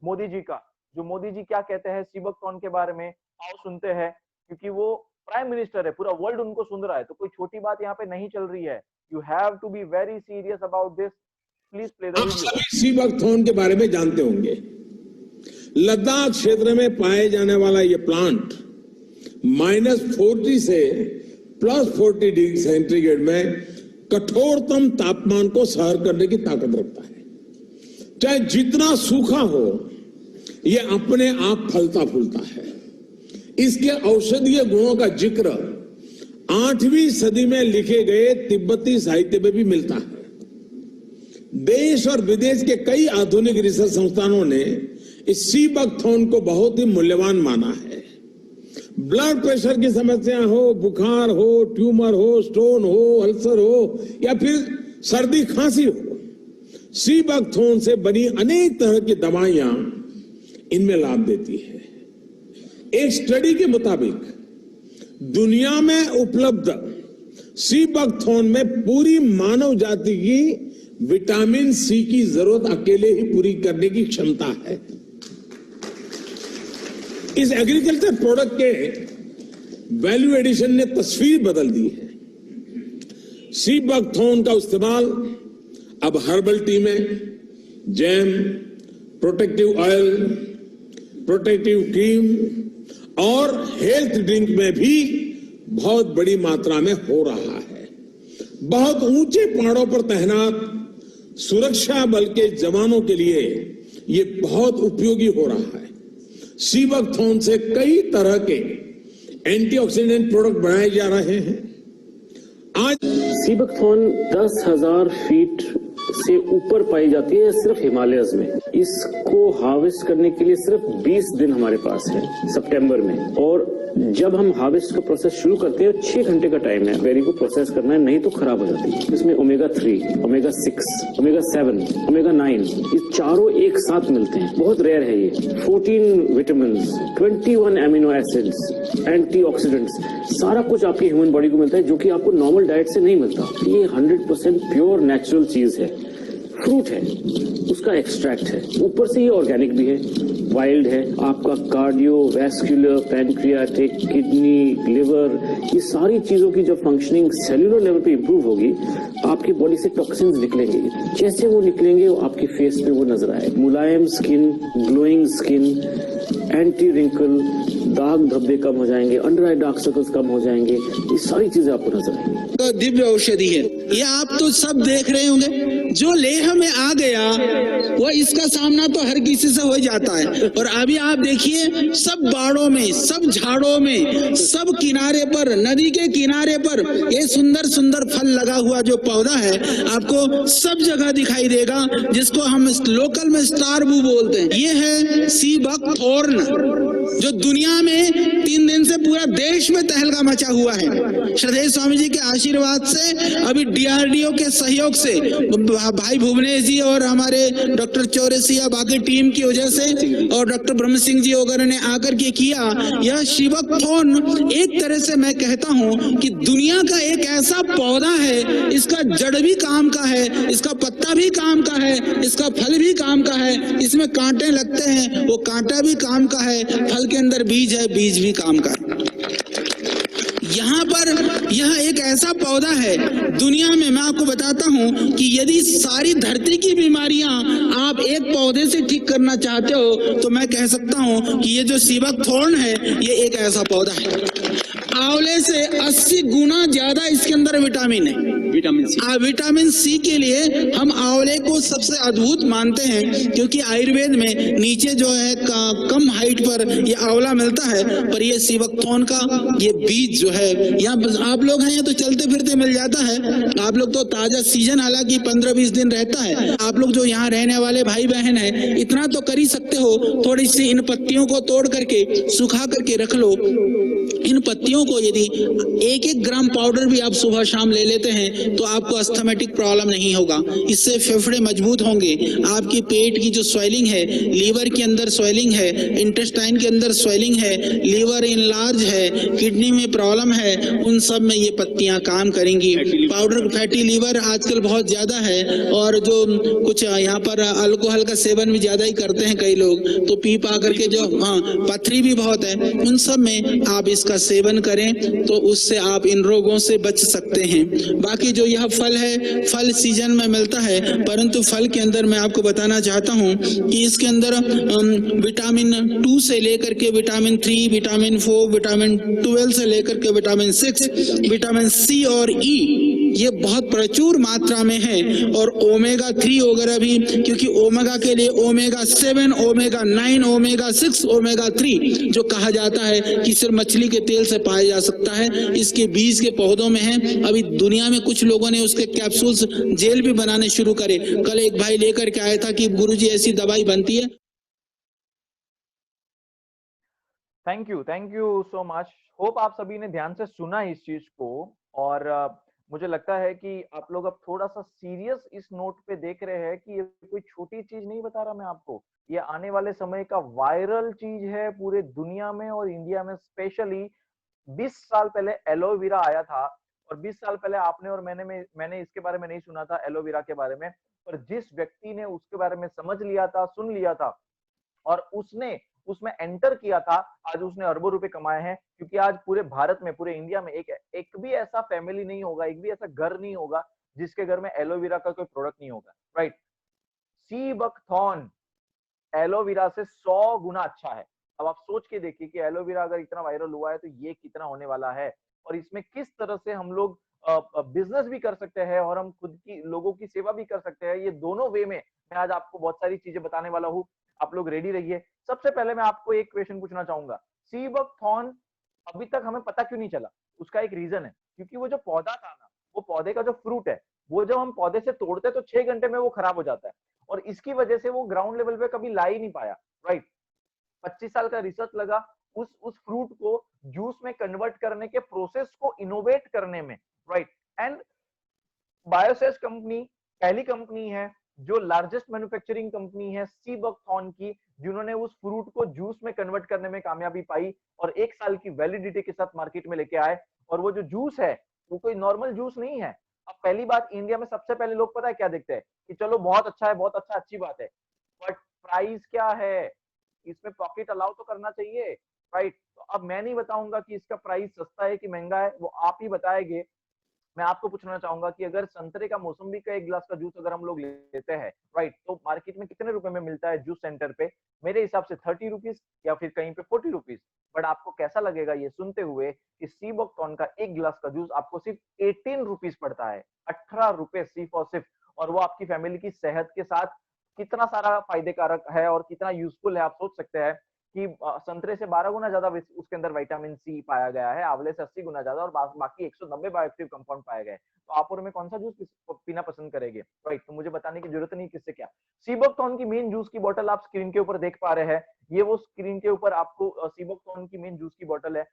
मोदी जी का, जो मोदी जी क्या कहते हैं सी बकथॉर्न के बारे में, आओ सुनते हैं, क्योंकि वो प्राइम मिनिस्टर है, पूरा वर्ल्ड उनको सुन रहा है, तो कोई छोटी बात यहाँ पे नहीं चल रही है। You have to be very serious about this. Please play the video. आप सभी सी बकथॉर्न के बारे में जानते होंगे। लद्दाख क्षेत्र में पाए जाने वाला ये प्लांट -40 से +40 डिग्री सेंटीग्रेड में कठोरतम तापमान को सहन करने की ताकत रखता है। चाहे जितना सूखा हो, ये अपने आप फलता फूलता है। इसके औषधीय गुणों का जिक्र 8वीं सदी में लिखे गए तिब्बती साहित्य में भी मिलता है। देश और विदेश के कई आधुनिक रिसर्च संस्थानों ने इस सी बकथॉर्न को बहुत ही मूल्यवान माना है। ब्लड प्रेशर की समस्या हो, बुखार हो, ट्यूमर हो, स्टोन हो, अल्सर हो या फिर सर्दी खांसी हो, सी बकथॉर्न से बनी अनेक तरह की दवाइयां इनमें लाभ देती है। एक स्टडी के मुताबिक दुनिया में उपलब्ध सी बकथॉर्न में पूरी मानव जाति की विटामिन सी की जरूरत अकेले ही पूरी करने की क्षमता है। इस एग्रीकल्चर प्रोडक्ट के वैल्यू एडिशन ने तस्वीर बदल दी है। सी बकथॉर्न का इस्तेमाल अब हर्बल टी में, jam, protective oil, protective cream और हेल्थ ड्रिंक में भी बहुत बड़ी मात्रा में हो रहा है। बहुत ऊंचे पहाड़ों पर तैनात सुरक्षा बल के जवानों के लिए ये बहुत उपयोगी हो रहा है। सीबकथॉर्न से कई तरह के एंटीऑक्सीडेंट प्रोडक्ट बनाए जा रहे हैं। आज सीबकथॉर्न 10,000 फीट से ऊपर पाई जाती है सिर्फ हिमालयस में। इसको हार्वेस्ट करने के लिए सिर्फ 20 दिन हमारे पास है सितंबर में, और जब हम हार्वेस्ट का प्रोसेस शुरू करते हैं 6 घंटे का टाइम है बेरी को प्रोसेस करना है, नहीं तो खराब हो जाती है। इसमें ओमेगा 3, ओमेगा 6, ओमेगा 7, ओमेगा 9 ये चारों एक साथ मिलते हैं। बहुत रेयर है ये। 14 विटामिन, 21 एमिनो एसिड्स, एंटीऑक्सीडेंट्स, सारा कुछ आपकी ह्यूमन बॉडी को मिलता है जो कि आपको नॉर्मल डाइट से नहीं मिलता। ये 100% प्योर नेचुरल चीज है। फ्रूट है, उसका एक्सट्रैक्ट है, ऊपर से ये ऑर्गेनिक भी है, वाइल्ड है। आपका cardio vascular, pancreatic, kidney, liver, ये सारी चीजों की जब फंक्शनिंग सेल्यूलर लेवल पे इंप्रूव होगी, आपकी बॉडी से टॉक्सिन्स निकलेंगे। जैसे वो निकलेंगे वो आपकी फेस पे वो नजर आए। मुलायम skin, glowing skin, anti wrinkle, दाग धब्बे कम हो जाएंगे, अंडर आई डार्क सर्कल्स कम हो जाएंगे। ये सारी चीजें आपको नजर आएंगी। तो दिव्य औषधि है ये, आप तो सब देख रहे होंगे। जो लेह में आ गया वो इसका सामना तो हर किसी से हो जाता है। और अभी आप देखिए सब बाड़ों में, सब झाड़ों में, सब किनारे पर, नदी के किनारे पर ये सुंदर सुंदर फल लगा हुआ जो पौधा है आपको सब जगह दिखाई देगा, जिसको हम लोकल में स्टार बू बोलते हैं। ये है सीबकथॉर्न, जो दुनिया में 3 दिन से पूरा देश में तहलका मचा हुआ है। श्रद्धेय स्वामी जी के आशीर्वाद से, अभी डीआरडीओ के सहयोग से, भाई भुवनेश जी और हमारे डॉक्टर चौरसिया बाकी टीम की वजह से, और डॉक्टर ब्रह्म सिंह जी वगैरह ने आकर के किया। यह सीबकथॉर्न एक तरह से मैं कहता हूं कि दुनिया का एक ऐसा पौधा है, इसका जड़ भी काम का है, इसका पत्ता भी काम का है, इसका फल भी काम का है। इसमें कांटे लगते हैं, वो कांटा भी काम का है। फल के अंदर बीज है, बीज भी काम का है। यहाँ पर यह एक ऐसा पौधा है दुनिया में, मैं आपको बताता हूँ कि यदि सारी धरती की बीमारियां आप एक पौधे से ठीक करना चाहते हो तो मैं कह सकता हूँ कि ये जो सीबकथॉर्न है ये एक ऐसा पौधा है। आंवले से 80 गुना ज्यादा इसके अंदर विटामिन है। विटामिन सी के लिए हम आंवले को सबसे अद्भुत मानते हैं, क्योंकि आयुर्वेद में नीचे जो है कम हाइट पर ये आंवला मिलता है, पर ये सीबकथॉर्न का ये बीज जो है यहाँ आप लोग हैं तो चलते फिरते मिल जाता है। आप लोग तो ताजा सीजन हालांकि 15-20 दिन रहता है। आप लोग जो यहाँ रहने वाले भाई बहन हैं इतना तो कर ही सकते हो, थोड़ी सी इन पत्तियों को तोड़ करके सुखा करके रख लो। इन पत्तियों को यदि 1-1 ग्राम पाउडर भी आप सुबह शाम ले लेते हैं तो आपको अस्थमेटिक प्रॉब्लम नहीं होगा। इससे फेफड़े मजबूत होंगे। आपकी पेट की जो स्वेलिंग है, लीवर के अंदर स्वेलिंग है, इंटेस्टाइन के अंदर स्वेलिंग है, लीवर इनलार्ज है, किडनी में प्रॉब्लम है, उन सब में ये पत्तियां काम करेंगी। पाउडर फैटी लीवर आजकल बहुत ज्यादा है, और जो कुछ यहाँ पर अल्कोहल का सेवन भी ज्यादा ही करते हैं कई लोग, तो पी पा करके जो पथरी भी बहुत है, उन सब में आप इसका सेवन करें तो उससे आप इन रोगों से बच सकते हैं। बाकी जो यह फल है, फल सीजन में मिलता है, परंतु फल के अंदर मैं आपको बताना चाहता हूं कि इसके अंदर विटामिन 2 से लेकर के विटामिन 3, विटामिन 4, विटामिन 12 से लेकर के विटामिन 6, विटामिन सी और ई ये बहुत प्रचुर मात्रा में है, और ओमेगा 3 वगैरह भी, क्योंकि ओमेगा के लिए ओमेगा 7, ओमेगा 9, ओमेगा 6, ओमेगा 3 जो कहा जाता है कि सिर्फ मछली के तेल से पाया जा सकता है, इसके बीज के पौधों में है। अभी दुनिया में कुछ लोगों ने उसके कैप्सूल्स जेल भी बनाने शुरू करे। कल एक भाई लेकर के आया था कि गुरुजी ऐसी दवाई बनती है। Thank you so much. Hope आप सभी ने ध्यान से सुना इस चीज को, और मुझे लगता है कि आप लोग अब थोड़ा सा सीरियस इस नोट पे देख रहे हैं कि ये कोई छोटी चीज नहीं बता रहा मैं आपको, ये आने वाले समय का वायरल चीज है पूरे दुनिया में और इंडिया में स्पेशली। 20 साल पहले एलोवेरा आया था, और 20 साल पहले आपने और मैंने इसके बारे में नहीं सुना था एलोवेरा के बारे में, पर जिस व्यक्ति ने उसके बारे में समझ लिया था, सुन लिया था और उसने उसमें एंटर किया था, आज उसने अरबों रुपए कमाए हैं। क्योंकि आज पूरे भारत में, पूरे इंडिया में एक भी ऐसा फैमिली नहीं होगा, एक भी ऐसा घर नहीं होगा जिसके घर में एलोवेरा का कोई प्रोडक्ट नहीं होगा, राइट। सीबकथॉर्न एलोवेरा से 100 गुना अच्छा है। अब आप सोच के देखिए कि एलोवेरा अगर इतना वायरल हुआ है तो ये कितना होने वाला है, और इसमें किस तरह से हम लोग बिजनेस भी कर सकते हैं और हम खुद की लोगों की सेवा भी कर सकते हैं। ये दोनों वे में मैं आज आपको बहुत सारी चीजें बताने वाला हूँ। आप लोग रेडी रहिए। सबसे पहले मैं आपको एक क्वेश्चन पूछना चाहूंगा, सीबकथॉर्न अभी तक हमें पता क्यों नहीं चला? उसका एक रीजन है, क्योंकि वो जो पौधा था ना, वो पौधे का जो फ्रूट है, वो जब हम पौधे से तोड़ते तो 6 घंटे में वो खराब हो जाता है, और इसकी वजह से वो ग्राउंड लेवल पे कभी ला ही नहीं पाया, राइट। 25 साल का रिसर्च लगा उस फ्रूट को जूस में कन्वर्ट करने के प्रोसेस को इनोवेट करने में, राइट। एंड बायोसेस कंपनी पहली कंपनी है जो लार्जेस्ट मैन्युफैक्चरिंग कंपनी है सीबकथॉर्न की, जिन्होंने उस फ्रूट को जूस में कन्वर्ट करने में कामयाबी पाई और 1 साल की वैलिडिटी के साथ मार्केट में लेके आए। और वो जो जूस है वो कोई नॉर्मल जूस नहीं है। अब पहली बात, इंडिया में सबसे पहले लोग पता है क्या देखते हैं कि चलो बहुत अच्छा है, बहुत अच्छा, अच्छी बात है, बट प्राइस क्या है, इसमें पॉकेट अलाउ तो करना चाहिए, राइट। तो अब मैं नहीं बताऊंगा कि इसका प्राइस सस्ता है कि महंगा है, वो आप ही बताएंगे। मैं आपको पूछना चाहूंगा कि अगर संतरे का मौसम्बी का 1 गिलास का जूस अगर हम लोग लेते हैं, राइट, तो मार्केट में कितने रुपए में मिलता है जूस सेंटर पे? मेरे हिसाब से 30 रुपीज या फिर कहीं पे 40 रुपीज। बट आपको कैसा लगेगा ये सुनते हुए कि सीबकथॉर्न का 1 गिलास का जूस आपको सिर्फ 18 रुपीज पड़ता है, 18 रुपए सिर्फ और सिर्फ। और वो आपकी फैमिली की सेहत के साथ कितना सारा फायदेकारक है और कितना यूजफुल है, आप सोच सकते हैं कि संतरे से 12 गुना ज्यादा उसके अंदर विटामिन सी पाया गया है, आंवले से 80 गुना ज्यादा, और बाकी 190 बायोएक्टिव कंपाउंड पाए गए। तो आप और मैं कौन सा जूस पीना पसंद करेंगे, राइट। तो मुझे बताने की जरूरत नहीं किससे क्या। सीबकथॉर्न की मेन जूस की बोतल आप स्क्रीन के ऊपर देख पा रहे हैं, ये वो स्क्रीन के ऊपर आपको सीबकथॉर्न की मेन जूस की बोतल है,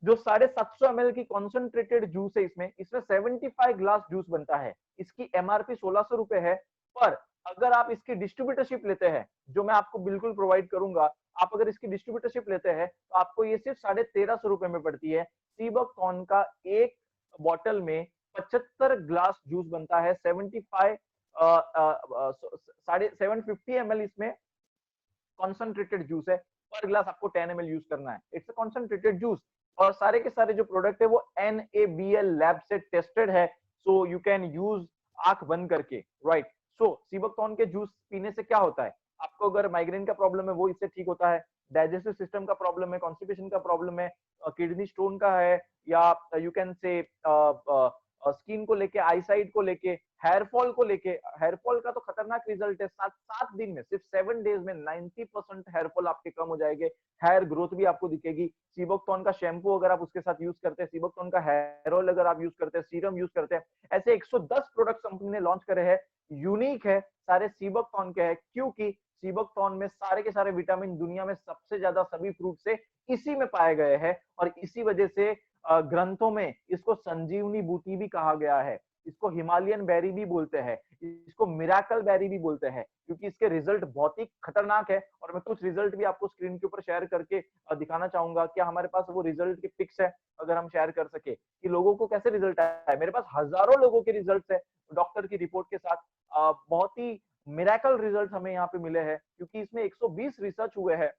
जो 750 ml की कॉन्सेंट्रेटेड जूस है। इसमें 75 ग्लास जूस बनता है। इसकी एमआरपी 1600 रुपए है, पर अगर आप इसकी डिस्ट्रीब्यूटरशिप लेते हैं, जो मैं आपको बिल्कुल प्रोवाइड करूंगा, आप अगर इसकी डिस्ट्रीब्यूटरशिप लेते हैं तो आपको ये सिर्फ 1350 रुपए में पड़ती है। सीबकथॉर्न का एक बॉटल में 75 ग्लास जूस बनता है। 750 ml इसमें कॉन्सेंट्रेटेड जूस है, पर ग्लास आपको 10 ml यूज करना है। इट्स अ कॉन्सेंट्रेटेड जूस, और सारे के सारे जो प्रोडक्ट है वो NABL लैब से टेस्टेड है, सो यू कैन यूज आंख बंद करके, राइट। सो सीबकथॉर्न के जूस पीने से क्या होता है? आपको अगर माइग्रेन का प्रॉब्लम है वो इससे ठीक होता है, डाइजेस्टिव सिस्टम का प्रॉब्लम है, कॉन्स्टिपेशन का प्रॉब्लम है, किडनी स्टोन का है, या यू कैन से स्किन को लेके, आईसाइट को लेके, हेयर फॉल को लेके। हेयर फॉल का तो खतरनाक रिजल्ट है, 7 दिन में, सिर्फ 7 डेज में 90% हेयर फॉल आपके कम हो जाएंगे, हेयर ग्रोथ भी आपको दिखेगी। सीबकथॉर्न का शैम्पू अगर आप उसके साथ यूज करते हैं, सीबकथॉर्न का हेयर ऑयल अगर आप यूज करते हैं, सीरम यूज करते हैं, ऐसे 110 प्रोडक्ट कंपनी ने लॉन्च करे हैं, यूनिक है, सारे सीबकथॉर्न के हैं, क्योंकि सीबकथॉर्न में सारे के सारे विटामिन दुनिया में सबसे ज्यादा सभी फ्रूट से इसी में पाए गए हैं, और इसी वजह से ग्रंथों में इसको संजीवनी बूटी भी कहा गया है, इसको हिमालयन बेरी भी बोलते हैं, इसको मिराकल बेरी भी बोलते हैं, क्योंकि इसके रिजल्ट बहुत ही खतरनाक है। और मैं कुछ रिजल्ट भी आपको स्क्रीन के ऊपर शेयर करके दिखाना चाहूंगा। क्या हमारे पास वो रिजल्ट के पिक्स है, अगर हम शेयर कर सके कि लोगों को कैसे रिजल्ट आया है? मेरे पास हजारों लोगों के रिजल्ट है डॉक्टर की रिपोर्ट के साथ। बहुत ही मिराकल रिजल्ट हमें यहाँ पे मिले हैं, क्योंकि इसमें 120 रिसर्च हुए हैं।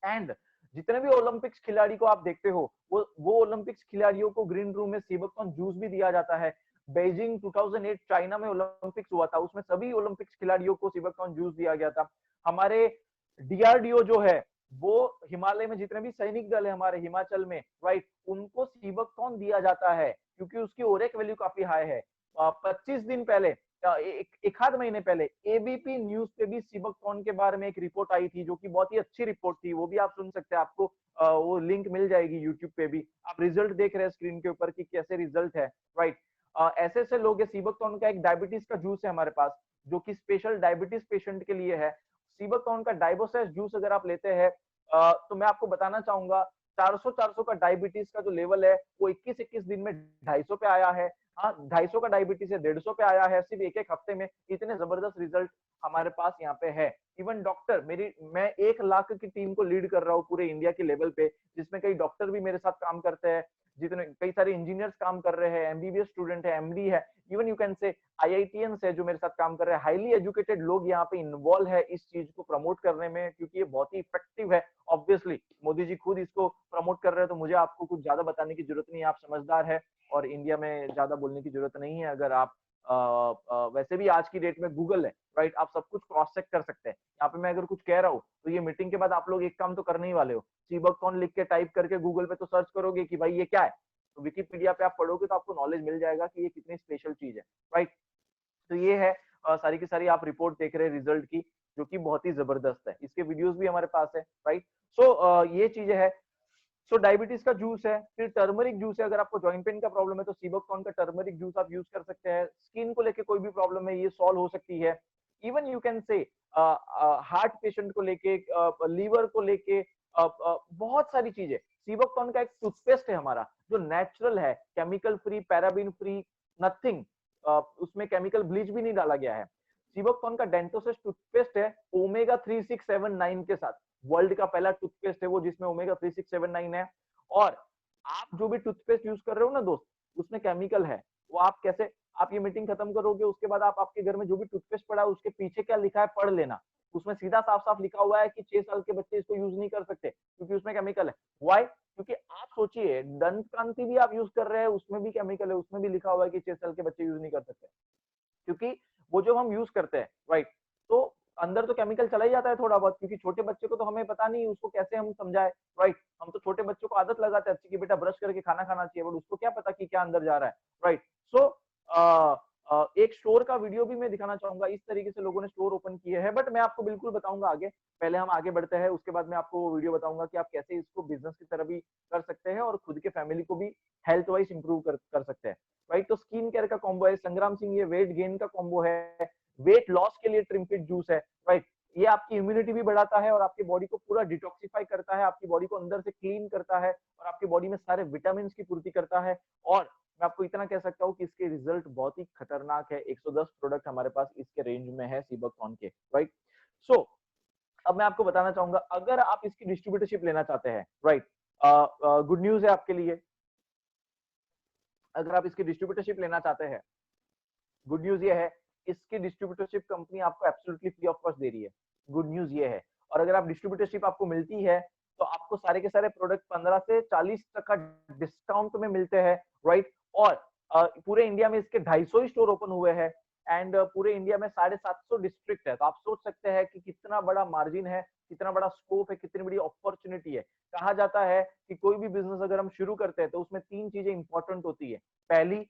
एंड जितने भी ओलंपिक्स खिलाड़ी को आप देखते हो, वो ओलंपिक्स खिलाड़ियों को ग्रीन रूम में सीबकथॉर्न जूस भी दिया जाता है। बेजिंग 2008 चाइना में ओलंपिक्स हुआ था, उसमें सभी ओलंपिक्स खिलाड़ियों को सीबकथॉर्न जूस दिया गया था। हमारे DRDO जो है, वो हिमालय में जितने भी सैनिक दल है हमारे हिमाचल में, राइट, उनको सीबकथॉर्न दिया जाता है, क्योंकि उसकी ओरेक वैल्यू काफी हाई है। 25 दिन पहले, एक आध महीने पहले ABP न्यूज पे भी सीबकथॉर्न के बारे में एक रिपोर्ट आई थी, जो कि बहुत ही अच्छी रिपोर्ट थी, वो भी आप सुन सकते हैं, आपको वो लिंक मिल जाएगी यूट्यूब पे भी। आप रिजल्ट देख रहे हैं स्क्रीन के ऊपर कि कैसे रिजल्ट है, राइट। ऐसे ऐसे लोग है। सीबकथॉर्न का एक डायबिटीज का जूस है हमारे पास, जो कि स्पेशल डायबिटीज पेशेंट के लिए है। सीबकथॉर्न का डाइबोसेस जूस अगर आप लेते हैं, तो मैं आपको बताना चाहूंगा 400 का डायबिटीज का जो लेवल है वो 21 दिन में 250 पे आया है। हाँ, 250 का डायबिटीज है 150 पे आया है सिर्फ एक हफ्ते में। इतने जबरदस्त रिजल्ट हमारे पास यहाँ पे है। इवन डॉक्टर, मैं 1 लाख की टीम को लीड कर रहा हूँ पूरे इंडिया के लेवल पे, जिसमें कई डॉक्टर भी मेरे साथ काम करते हैं, जितने कई सारे इंजीनियर्स काम कर रहे हैं, MBBS स्टूडेंट है, MD है, even you can say IITians है जो मेरे साथ काम कर रहे हैं। हाईली एजुकेटेड लोग यहाँ पे इन्वॉल्व है इस चीज को प्रमोट करने में, क्योंकि ये बहुत ही इफेक्टिव है। ऑब्वियसली मोदी जी खुद इसको प्रमोट कर रहे हैं, तो मुझे आपको कुछ ज्यादा बताने की जरूरत नहीं है, आप समझदार है और इंडिया में ज्यादा बोलने की जरूरत नहीं है। अगर आप वैसे भी आज की डेट में गूगल है, राइट, आप सब कुछ क्रॉस चेक कर सकते हैं। यहाँ पे मैं अगर कुछ कह रहा हूँ तो ये मीटिंग के बाद आप लोग एक काम तो करने ही वाले हो, सीबकथॉर्न लिख के टाइप करके गूगल पे तो सर्च करोगे कि भाई ये क्या है, तो विकिपीडिया पे आप पढ़ोगे तो आपको नॉलेज मिल जाएगा कि ये कितनी स्पेशल चीज है, राइट। तो ये है सारी की सारी आप रिपोर्ट देख रहे हैं रिजल्ट की। जो कि बहुत ही जबरदस्त है। इसके वीडियोस भी हमारे पास है, राइट। सो ये चीजें है। सो डायबिटीज का जूस है, फिर टर्मरिक जूस है। अगर आपको जॉइंट पेन का प्रॉब्लम है तो सीबकथॉर्न का टर्मरिक जूस आप यूज कर सकते हैं। स्किन को लेके कोई भी प्रॉब्लम है ये सॉल्व हो सकती है। Even you can say heart patient को लेके, लीवर को लेके, बहुत सारी चीजें। सीबकथॉर्न का एक टूथपेस्ट है हमारा जो नेचुरल है, chemical free, paraben free, nothing, उसमें केमिकल ब्लीच भी नहीं डाला गया है। सीबकथॉर्न का डेंटोसिस टूथपेस्ट है ओमेगा 3679 के साथ, वर्ल्ड का पहला टूथपेस्ट है वो जिसमें ओमेगा 3679 है। और आप जो भी टूथपेस्ट यूज कर रहे हो ना दोस्त, उसमें केमिकल है, वो आप कैसे, आप ये मीटिंग खत्म करोगे उसके बाद आप आपके घर में जो भी टूथपेस्ट पड़ा है उसके पीछे क्या लिखा है पढ़ लेना। उसमें सीधा साफ साफ लिखा हुआ है कि 6 साल के बच्चे इसको यूज नहीं कर सकते क्योंकि उसमें केमिकल है। व्हाई? क्योंकि आप सोचिए दंत कांति भी आप यूज कर रहे हैं, उसमें भी केमिकल है, उसमें भी लिखा हुआ है कि 6 साल के बच्चे यूज नहीं कर सकते, क्योंकि वो जो हम यूज करते हैं, राइट, तो अंदर तो केमिकल चला ही जाता है थोड़ा बहुत, क्योंकि छोटे बच्चे को तो हमें पता नहीं उसको कैसे हम समझाए, राइट। हम तो छोटे बच्चों को आदत लगाते हैं अच्छी कि बेटा ब्रश करके खाना खाना चाहिए, बट उसको क्या पता कि क्या अंदर जा रहा है, राइट। सो एक स्टोर का वीडियो भी मैं दिखाना चाहूंगा। इस तरीके से लोगों ने स्टोर ओपन किए हैं, बट मैं आपको बिल्कुल बताऊंगा आगे। पहले हम आगे बढ़ते हैं, उसके बाद मैं आपको वो वीडियो बताऊंगा कि आप कैसे इसको बिजनेस की तरह भी कर सकते हैं और खुद के फैमिली को भी हेल्थ वाइज इंप्रूव कर सकते हैं, राइट। तो स्किन केयर का कॉम्बो है। संग्राम सिंह ये वेट गेन का कॉम्बो है। वेट लॉस के लिए ट्रिम्फिट जूस है, राइट। ये आपकी इम्यूनिटी भी बढ़ाता है और आपकी बॉडी को पूरा डिटॉक्सिफाई करता है, आपकी बॉडी को अंदर से क्लीन करता है और आपकी बॉडी में सारे विटामिन की पूर्ति करता है। और मैं आपको इतना कह सकता हूँ कि इसके रिजल्ट बहुत ही खतरनाक है। 110 प्रोडक्ट हमारे पास इसके रेंज में है सीबकथॉर्न के, राइट। सो अब मैं आपको बताना चाहूंगा, अगर आप इसकी डिस्ट्रीब्यूटरशिप लेना चाहते हैं, राइट, गुड न्यूज है आपके लिए। अगर आप इसकी डिस्ट्रीब्यूटरशिप लेना चाहते हैं, गुड न्यूज ये है, इसकी डिस्ट्रीब्यूटरशिप कंपनी आपको एब्सोल्युटली फ्री ऑफ कॉस्ट दे रही है। गुड न्यूज ये है। और अगर आप डिस्ट्रीब्यूटरशिप आपको मिलती है तो आपको सारे के सारे प्रोडक्ट 15 से 40% डिस्काउंट में मिलते हैं, राइट। और पूरे इंडिया में इसके 250 स्टोर ओपन हुए हैं एंड पूरे इंडिया में 750 डिस्ट्रिक्ट है। तो आप सोच सकते हैं कि कितना बड़ा मार्जिन है, कितना बड़ा स्कोप है, कितनी बड़ी अपॉर्चुनिटी है। कहा जाता है कि कोई भी बिजनेस अगर हम शुरू करते हैं तो उसमें 3 चीजें इंपॉर्टेंट होती है। पहली,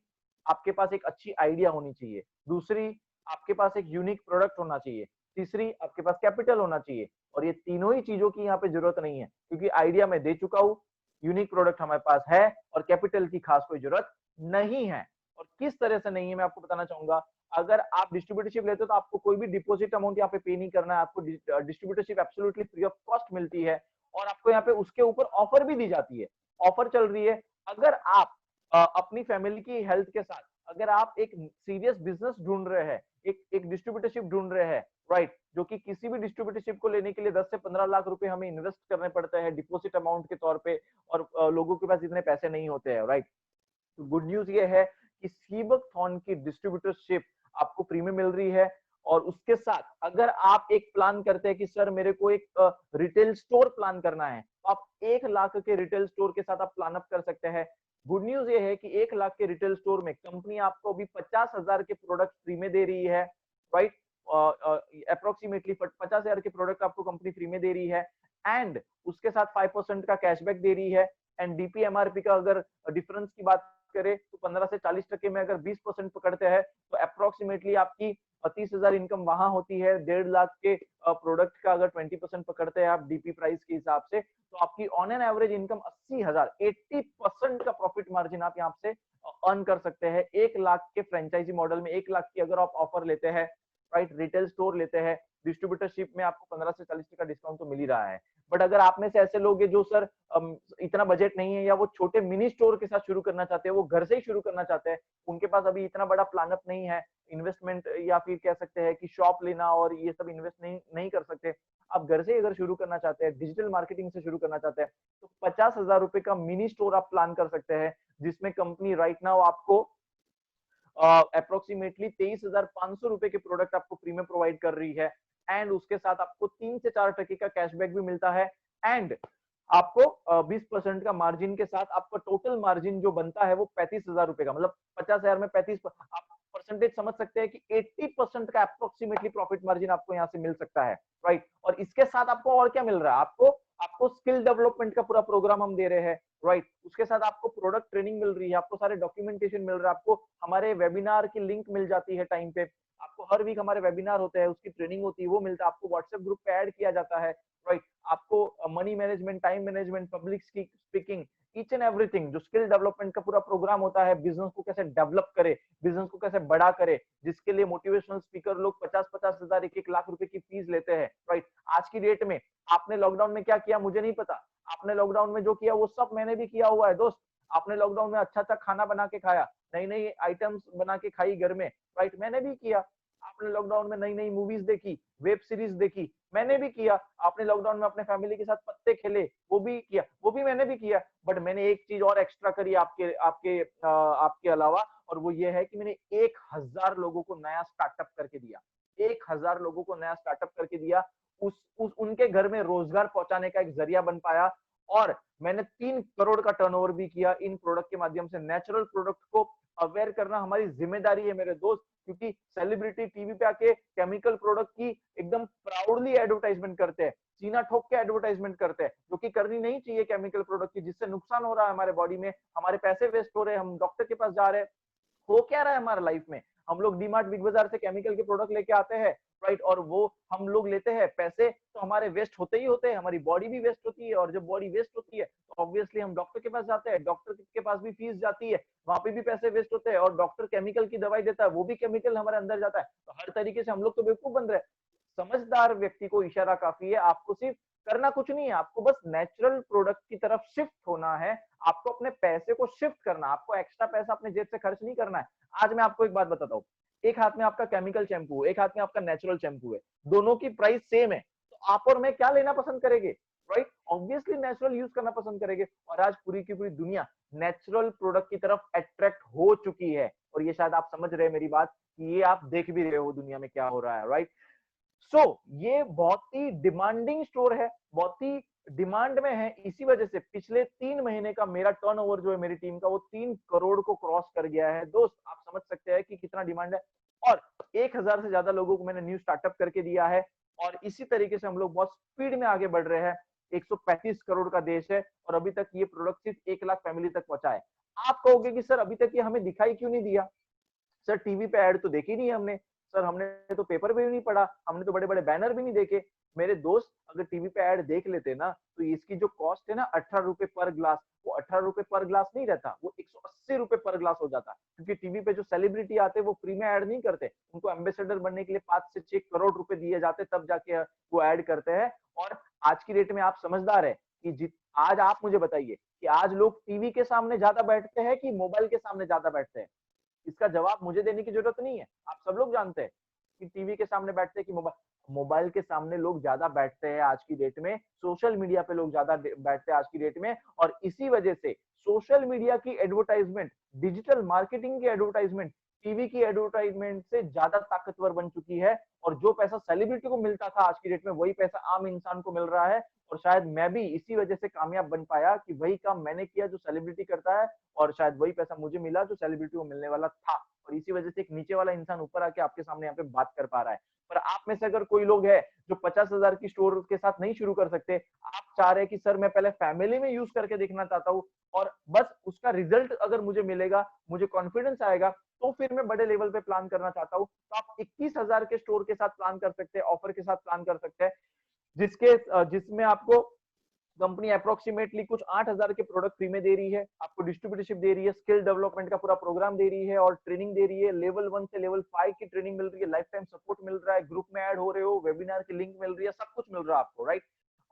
आपके पास एक अच्छी आइडिया होनी चाहिए। दूसरी, आपके पास एक यूनिक प्रोडक्ट होना चाहिए। तीसरी, आपके पास कैपिटल होना चाहिए। और ये तीनों ही चीजों की यहाँ पे जरूरत नहीं है, क्योंकि आइडिया मैं दे चुका हूँ, यूनिक प्रोडक्ट हमारे पास है और कैपिटल की खास कोई जरूरत नहीं है। और किस तरह से नहीं है मैं आपको बताना चाहूंगा। अगर आप डिस्ट्रीब्यूटरशिप लेते हो तो आपको कोई भी डिपॉजिट अमाउंट यहाँ पे पे नहीं करना है। आपको distributorship absolutely free of cost मिलती है और आपको यहाँ पे उसके ऊपर ऑफर भी दी जाती है। ऑफर चल रही है, अगर आप अपनी फैमिली की हेल्थ के साथ अगर आप एक सीरियस बिजनेस ढूंढ रहे हैं, एक डिस्ट्रीब्यूटरशिप ढूंढ रहे हैं, राइट, जो कि किसी भी डिस्ट्रीब्यूटरशिप को लेने के लिए 10 से 15 लाख रुपए हमें इन्वेस्ट करने पड़ते हैं डिपॉजिट अमाउंट के तौर पे, और लोगों के पास इतने पैसे नहीं होते हैं, राइट। तो गुड न्यूज ये है कि सीबकथॉर्न की डिस्ट्रीब्यूटरशिप आपको फ्री में मिल रही है। और उसके साथ अगर आप एक प्लान करते हैं कि सर मेरे को एक रिटेल स्टोर प्लान करना है, तो आप 1 लाख के रिटेल स्टोर के साथ आप प्लान अप कर सकते हैं। गुड न्यूज ये है कि 1 लाख के रिटेल स्टोर में कंपनी आपको अभी 50,000 के प्रोडक्ट फ्री में दे रही है, राइट। अप्रोक्सीमेटली 50,000 के प्रोडक्ट आपको कंपनी फ्री में दे रही है एंड उसके साथ 5% का कैशबैक दे रही है। एंड डीपीएमआरपी का अगर डिफरेंस की बात करें तो 15 से 40% में अगर 20% पकड़ते हैं तो अप्रोक्सीमेटली आपकी 30,000 इनकम वहां होती है। 1.5 लाख के प्रोडक्ट का अगर 20% पकड़ते हैं आप डीपी प्राइस के हिसाब से, तो आपकी ऑन एन एवरेज इनकम 80,000, 80% का प्रॉफिट मार्जिन आप यहाँ से अर्न कर सकते हैं। 1 लाख के फ्रेंचाइजी मॉडल में 1 लाख की अगर आप ऑफर लेते हैं, राइट, रिटेल स्टोर लेते हैं, डिस्ट्रीब्यूटरशिप में आपको 15 से 40% डिस्काउंट तो मिल ही रहा है। बट अगर आप में से ऐसे लोग हैं जो सर इतना बजट नहीं है या वो छोटे मिनी स्टोर के साथ शुरू करना चाहते हैं, वो घर से ही शुरू करना चाहते हैं, उनके पास अभी इतना बड़ा प्लान अप नहीं है, इन्वेस्टमेंट या फिर कह सकते हैं कि शॉप लेना और ये सब इन्वेस्ट नहीं कर सकते, आप घर से अगर शुरू करना चाहते हैं, डिजिटल मार्केटिंग से शुरू करना चाहते हैं, तो 50,000 रुपए का मिनी स्टोर आप प्लान कर सकते हैं, जिसमें कंपनी राइट नाउ आपको अप्रोक्सीमेटली 23,500 रुपए के प्रोडक्ट आपको फ्री में प्रोवाइड कर रही है एंड उसके साथ आपको 3 से 4% का कैशबैक भी मिलता है एंड आपको 20% का मार्जिन के साथ आपका टोटल मार्जिन जो बनता है वो 35,000 रुपए का, मतलब 50,000 में 35, आप परसेंटेज समझ सकते हैं कि 80% का अप्रोक्सीमेटली प्रॉफिट मार्जिन आपको यहाँ से मिल सकता है, राइट। और इसके साथ आपको और क्या मिल रहा है, आपको आपको स्किल डेवलपमेंट का पूरा प्रोग्राम हम दे रहे हैं, राइट। उसके साथ आपको प्रोडक्ट ट्रेनिंग मिल रही है, आपको सारे डॉक्यूमेंटेशन मिल रहा है, आपको हमारे वेबिनार की लिंक मिल जाती है टाइम पे, आपको हर वीक हमारे वेबिनार होते हैं, उसकी ट्रेनिंग होती है, वो मिलता है, आपको व्हाट्सएप ग्रुप पे ऐड किया जाता है, राइट। आपको money management, time management, public speaking, each and everything जो स्किल डेवलपमेंट का पूरा प्रोग्राम होता है, बिजनेस को कैसे डेवलप करे, बिजनेस को कैसे बड़ा करे, जिसके लिए मोटिवेशनल स्पीकर लोग 50-50 हजार, 1-1 लाख रुपए की फीस लेते हैं, राइट। आज की डेट में आपने लॉकडाउन में क्या किया मुझे नहीं पता, आपने लॉकडाउन में जो किया वो सब मैंने भी किया हुआ है दोस्त। आपने लॉकडाउन में अच्छा अच्छा खाना बना के खाया, नई नई आइटम्स बना के खाई घर में, राइट, मैंने भी किया। आपने लॉकडाउन में नई नई मूवीज देखी, वेब सीरीज देखी, मैंने भी किया। आपने लॉकडाउन में अपने फैमिली के साथ पत्ते खेले, वो भी किया, वो भी मैंने भी किया। बट मैंने एक चीज और एक्स्ट्रा करी आपके अलावा, और वो ये है कि मैंने 1000 लोगों को नया स्टार्टअप करके दिया, 1000 लोगों को नया स्टार्टअप करके दिया। उनके घर में रोजगार पहुंचाने का एक जरिया बन पाया, और मैंने 3 करोड़ का टर्नओवर भी किया इन प्रोडक्ट के माध्यम से। नेचुरल प्रोडक्ट को अवेयर करना हमारी जिम्मेदारी है मेरे दोस्त, क्योंकि सेलिब्रिटी टीवी पे आके केमिकल प्रोडक्ट की एकदम प्राउडली एडवर्टाइजमेंट करते हैं, सीना ठोक के एडवर्टाइजमेंट करते हैं, जो कि करनी नहीं चाहिए केमिकल प्रोडक्ट की, जिससे नुकसान हो रहा है हमारे बॉडी में, हमारे पैसे वेस्ट हो रहे हैं, हम डॉक्टर के पास जा रहे हैं। हो क्या रहा है हमारे लाइफ में, हम लोग डीमार्ट, बिग बाजार से केमिकल के प्रोडक्ट लेके आते हैं, राइट, और वो हम लोग लेते हैं, पैसे तो हमारे वेस्ट होते ही होते हैं, हमारी बॉडी भी वेस्ट होती है, और जब बॉडी वेस्ट होती है तो ऑब्वियसली हम डॉक्टर के पास जाते हैं, डॉक्टर के पास भी फीस जाती है, वहां पे भी पैसे वेस्ट होते हैं, और डॉक्टर केमिकल की दवाई देता है, वो भी केमिकल हमारे अंदर जाता है। तो हर तरीके से हम लोग तो बेवकूफ बन रहे हैं। समझदार व्यक्ति को इशारा काफी है, आपको सिर्फ करना कुछ नहीं है, आपको बस नेचुरल प्रोडक्ट की तरफ शिफ्ट होना है, आपको अपने पैसे को शिफ्ट करना, आपको एक्स्ट्रा पैसा अपने जेब से खर्च नहीं करना है। आज मैं आपको एक बात बताता हूँ, एक हाथ में आपका केमिकल शैम्पू है, एक हाथ में आपका नेचुरल शैम्पू है, दोनों की प्राइस सेम है, तो आप और मैं क्या लेना पसंद करेंगे, राइट? ऑब्वियसली नेचुरल यूज करना पसंद करेंगे। और आज पूरी की पूरी दुनिया नेचुरल प्रोडक्ट की तरफ अट्रैक्ट हो चुकी है, और ये शायद आप समझ रहे हैं मेरी बात, कि ये आप देख भी रहे हो दुनिया में क्या हो रहा है, राइट? सो ये बहुत ही डिमांडिंग स्टोर है, बहुत ही डिमांड में है। इसी वजह से पिछले 3 महीने का मेरा टर्नओवर जो है मेरी टीम का, वो 3 करोड़ को क्रॉस कर गया है। दोस्त, आप समझ सकते हैं कि कितना डिमांड है, और 1000 से ज्यादा लोगों को मैंने न्यू स्टार्टअप करके दिया है, और इसी तरीके से हम लोग बहुत स्पीड में आगे बढ़ रहे हैं। 135 करोड़ का देश है, और अभी तक ये प्रोडक्ट सिर्फ 1 लाख फैमिली तक पहुंचा है। आप कहोगे कि सर अभी तक ये हमें दिखाई क्यों नहीं दिया? सर टीवी पे ऐड तो देखी नहीं हमने, सर हमने तो पेपर भी नहीं पढ़ा, हमने तो बड़े बड़े बैनर भी नहीं देखे। मेरे दोस्त, अगर टीवी पे ऐड देख लेते ना, तो इसकी जो कॉस्ट है ना 18 रुपए पर ग्लास, वो 18 रुपए पर ग्लास नहीं रहता, वो 180 रुपए पर ग्लास हो जाता। क्योंकि टीवी पे जो सेलिब्रिटी आते हैं वो फ्री में ऐड नहीं करते, उनको एम्बेसडर बनने के लिए 5 से 6 करोड़ रुपए दिए जाते, तब जाके वो ऐड करते हैं। और आज की डेट में आप समझदार है कि आज आप मुझे बताइए कि आज लोग टीवी के सामने ज्यादा बैठते हैं कि मोबाइल के सामने ज्यादा बैठते हैं? इसका जवाब मुझे देने की जरूरत नहीं है, आप सब लोग जानते हैं कि टीवी के सामने बैठते हैं कि मोबाइल के सामने लोग ज्यादा बैठते हैं आज की डेट में, सोशल मीडिया पे लोग ज्यादा बैठते हैं आज की डेट में। और इसी वजह से सोशल मीडिया की एडवर्टाइजमेंट, डिजिटल मार्केटिंग की एडवर्टाइजमेंट टीवी की एडवर्टाइजमेंट से ज्यादा ताकतवर बन चुकी है। और जो पैसा सेलिब्रिटी को मिलता था आज की डेट में, वही पैसा आम इंसान को मिल रहा है। और शायद मैं भी इसी वजह से कामयाब बन पाया कि वही काम मैंने किया जो सेलिब्रिटी करता है, और शायद वही पैसा मुझे मिला जो सेलिब्रिटी को मिलने वाला था। और इसी वजह से एक नीचे वाला इंसान ऊपर आके आपके सामने यहाँ पे बात कर पा रहा है। पर आप में से अगर कोई लोग है जो 50,000 की स्टोर के साथ नहीं शुरू कर सकते, आप चाह रहे हैं कि सर मैं पहले फैमिली में यूज करके देखना चाहता हूँ, और बस उसका रिजल्ट अगर मुझे मिलेगा, मुझे कॉन्फिडेंस आएगा, तो फिर मैं बड़े लेवल पे प्लान करना चाहता हूँ, तो आप 21,000 के स्टोर के साथ प्लान कर सकते हैं, ऑफर के साथ प्लान कर सकते हैं, जिसमें आपको कंपनी अप्रोक्सीमेटली कुछ 8,000 के प्रोडक्ट फ्री में दे रही है, आपको डिस्ट्रीब्यूटरशिप दे रही है, स्किल डेवलपमेंट का पूरा प्रोग्राम दे रही है, और ट्रेनिंग दे रही है। लेवल 1 से लेवल 5 की ट्रेनिंग मिल रही है, लाइफ टाइम सपोर्ट मिल रहा है, ग्रुप में ऐड हो रहे हो, वेबिनार की लिंक मिल रही है, सब कुछ मिल रहा है आपको, राइट?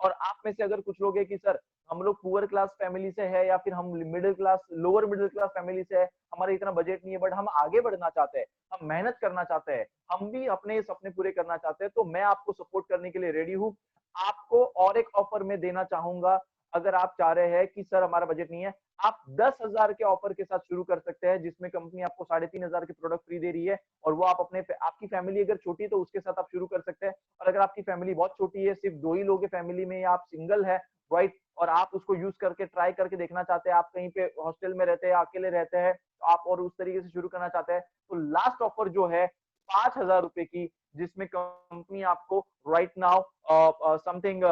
और आप में से अगर कुछ लोग है कि सर हम लोग पुअर क्लास फैमिली से है, या फिर हम middle class, lower middle class family से है, हमारा इतना बजट नहीं है, बट हम आगे बढ़ना चाहते हैं, हम मेहनत करना चाहते हैं, हम भी अपने सपने पूरे करना चाहते हैं, तो मैं आपको सपोर्ट करने के लिए रेडी हूँ। आपको और एक ऑफर में देना चाहूंगा। अगर आप चाह रहे हैं कि सर हमारा बजट नहीं है, आप 10,000 के ऑफर के साथ शुरू कर सकते हैं, जिसमें कंपनी आपको 3,500 के प्रोडक्ट फ्री दे रही है, और वो आप आपकी फैमिली अगर छोटी है तो उसके साथ आप शुरू कर सकते हैं। और अगर आपकी फैमिली बहुत छोटी है, सिर्फ 2 ही लोग है फैमिली में, या आप सिंगल है, राइट, और आप उसको यूज करके ट्राई करके देखना चाहते हैं, आप कहीं पे हॉस्टल में रहते हैं, अकेले रहते हैं, तो आप और उस तरीके से शुरू करना चाहते हैं, तो लास्ट ऑफर जो है 5,000 रुपए की, जिसमें कंपनी आपको राइट नाउ समथिंग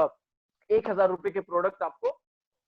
1000 रुपए के प्रोडक्ट आपको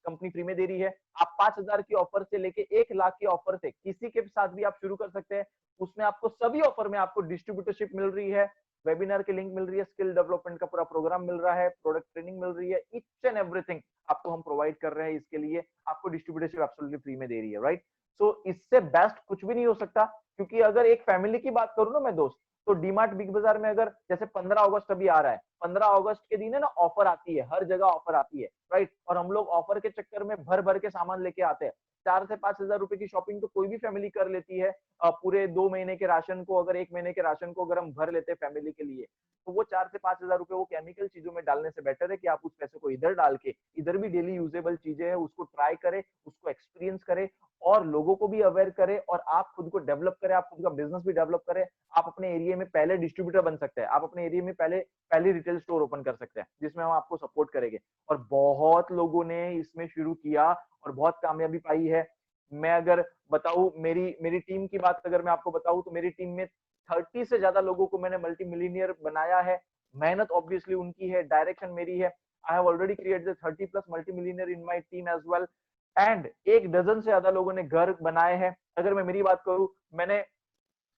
कंपनी फ्री में दे रही है। आप 5000 की ऑफर से लेके 1 लाख की ऑफर से किसी के साथ भी आप शुरू कर सकते हैं। उसमें आपको सभी ऑफर में आपको डिस्ट्रीब्यूटरशिप मिल रही है, वेबिनार की लिंक मिल रही है, स्किल डेवलपमेंट का पूरा प्रोग्राम मिल रहा है, प्रोडक्ट ट्रेनिंग मिल रही है, ईच एंड एवरीथिंग आपको हम प्रोवाइड कर रहे हैं। इसके लिए आपको डिस्ट्रीब्यूटरशिप एब्सोल्युटली फ्री में दे रही है, राइट। सो इससे बेस्ट कुछ भी नहीं हो सकता, क्योंकि अगर एक फैमिली की बात करूं ना मैं दोस्त, तो डीमार्ट बिग बाजार में अगर जैसे 15 अगस्त अभी आ रहा है, 15 अगस्त के दिन है ना ऑफर आती है, हर जगह ऑफर आती है, राइट। और हम लोग ऑफर के चक्कर में भर भर के सामान लेके आते हैं। 4 से 5 हजार रुपए की शॉपिंग तो कोई भी फैमिली कर लेती है। पूरे 2 महीने के राशन को, अगर 1 महीने के राशन को अगर हम भर लेते हैं फैमिली के लिए, तो वो 4 से 5 हजार रुपए वो केमिकल चीजों में डालने से बेटर है कि आप उस पैसे को इधर डाल के, इधर भी डेली यूजेबल चीजें हैं उसको ट्राई करें, उसको एक्सपीरियंस करें और लोगों को भी अवेयर करें और आप खुद को डेवलप करें, आप खुद का बिजनेस भी डेवलप करें। आप अपने एरिया में पहले डिस्ट्रीब्यूटर बन सकते हैं, आप अपने एरिया में पहले रिटेल स्टोर ओपन कर सकते हैं, जिसमें हम आपको सपोर्ट करेंगे। और बहुत लोगों ने इसमें शुरू किया और बहुत कामयाबी पाई है। मैं अगर बताऊं मेरी टीम की बात अगर मैं आपको बताऊं तो मेरी टीम में 30 से ज्यादा लोगों को मैंने मल्टी मिलीनियर बनाया है। मेहनत ऑब्वियसली उनकी है, डायरेक्शन मेरी है। I have already created 30+ multi millionaire in my team as well and 1 dozen से ज्यादा लोगों ने घर बनाए हैं। अगर मैं मेरी बात करूं, मैंने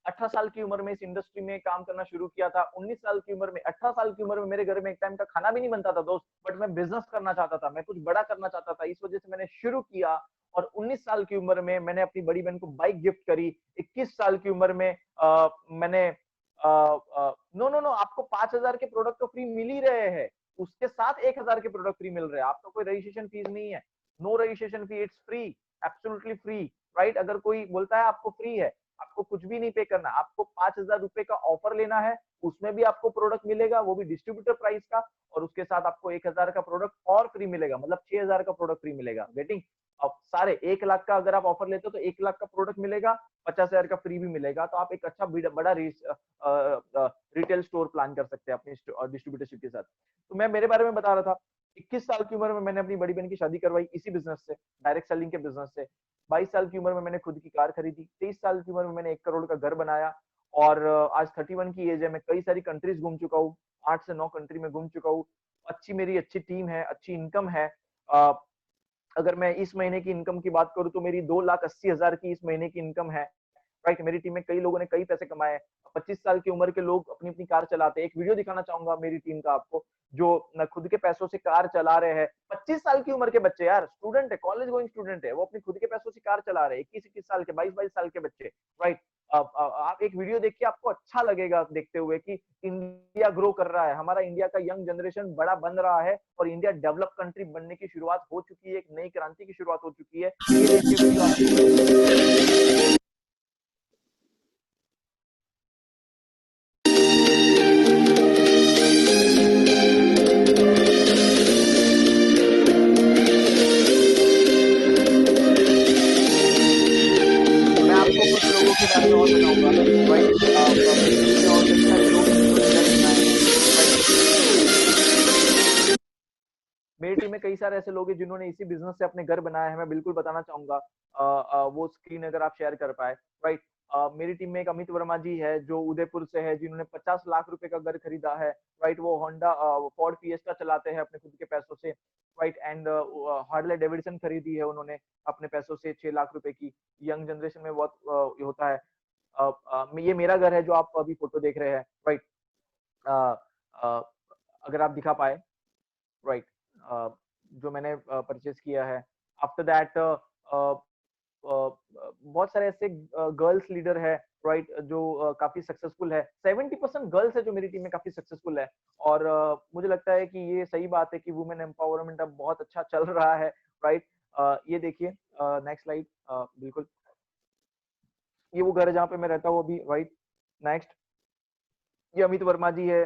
18 साल की उम्र में इस इंडस्ट्री में काम करना शुरू किया था। 19 साल की उम्र में, 18 साल की उम्र में मेरे घर में एक टाइम का खाना भी नहीं बनता था दोस्त, बट मैं बिजनेस करना चाहता था, मैं कुछ बड़ा करना चाहता था, इस वजह से मैंने शुरू किया। और 19 साल की उम्र में मैंने अपनी बड़ी बहन को बाइक गिफ्ट करी। 21 साल की उम्र में मैंने नो आपको 5000 के प्रोडक्ट तो फ्री मिल ही रहे हैं, उसके साथ 1000 के प्रोडक्ट फ्री मिल रहे हैं। आपका कोई रजिस्ट्रेशन फीस नहीं है, no registration fee, it's free, absolutely free, right. अगर कोई बोलता है आपको फ्री है, आपको कुछ भी नहीं पे करना, आपको 5000 रुपए का ऑफर लेना है, उसमें भी आपको प्रोडक्ट मिलेगा, वो भी डिस्ट्रीब्यूटर प्राइस का, और उसके साथ आपको 1000 का प्रोडक्ट और फ्री मिलेगा, मतलब 6000 का प्रोडक्ट फ्री मिलेगा। गेटिंग? अब सारे 1 लाख का अगर आप ऑफर लेते हो तो 1 लाख का प्रोडक्ट मिलेगा, 50,000 का फ्री भी मिलेगा। तो आप एक अच्छा बड़ा रिटेल स्टोर प्लान कर सकते हैं अपनी डिस्ट्रीब्यूटरशिप के साथ। तो मैं मेरे बारे में बता रहा था, 21 साल की उम्र में मैंने अपनी बड़ी बहन की शादी करवाई इसी बिजनेस से, डायरेक्ट सेलिंग के बिजनेस से। 22 साल की उम्र में मैंने खुद की कार खरीदी। 23 साल की उम्र में मैंने 1 करोड़ का घर बनाया। और आज 31 की एज है, मैं कई सारी कंट्रीज घूम चुका हूँ, 8 से 9 कंट्री में घूम चुका हूँ। मेरी अच्छी टीम है, अच्छी इनकम है। अगर मैं इस महीने की इनकम की बात करूं तो मेरी 2,80,000 की इस महीने की इनकम है, राइट। मेरी टीम में कई लोगों ने कई पैसे कमाए। 25 साल की उम्र के लोग अपनी अपनी कार चलाते हैं। एक वीडियो दिखाना चाहूंगा मेरी टीम का आपको, जो न खुद के पैसों से कार चला रहे हैं। 25 साल की उम्र के बच्चे, यार स्टूडेंट है, कॉलेज गोइंग स्टूडेंट है, वो अपने खुद के पैसों से कार चला रहे हैं। 21-21 साल के, 22-22 साल के बच्चे, राइट। आप एक वीडियो देखिए, आपको अच्छा लगेगा देखते हुए कि इंडिया ग्रो कर रहा है, हमारा इंडिया का यंग जनरेशन बड़ा बन रहा है और इंडिया डेवलप कंट्री बनने की शुरुआत हो चुकी है, एक नई क्रांति की शुरुआत हो चुकी है। ये देखिए वीडियो आप और बताऊंगा, राइट। मेरी टीम में कई सारे ऐसे लोग हैं जिन्होंने इसी बिजनेस से अपने घर बनाए हैं। मैं बिल्कुल बताना चाहूंगा, वो स्क्रीन अगर आप शेयर कर पाए, राइट। मेरी टीम में एक अमित वर्मा जी है जो उदयपुर से है, जिन्होंने 50 लाख रुपए का घर खरीदा है, राइट। वो होंडा फोर्ड फिएस्टा चलाते हैं अपने खुद के पैसों से, राइट। एंड हार्ले डेविडसन खरीदी है उन्होंने अपने पैसों से 6 लाख रुपए की। यंग जनरेशन में बहुत होता है। ये मेरा घर है जो आप अभी फोटो देख रहे हैं, राइट। अगर आप दिखा पाए, राइट, जो मैंने परचेज किया है। आफ्टर दैट बहुत सारे ऐसे गर्ल्स लीडर है, राइट, जो काफी सक्सेसफुल है। 70% गर्ल्स है जो मेरी टीम में काफी सक्सेसफुल है। और मुझे लगता है कि ये सही बात है कि वुमेन एम्पावरमेंट अब बहुत अच्छा चल रहा है, राइट। ये देखिए, नेक्स्ट स्लाइड, बिल्कुल ये वो घर है जहाँ पे मैं रहता हूँ अभी, राइट। नेक्स्ट, ये अमित वर्मा जी है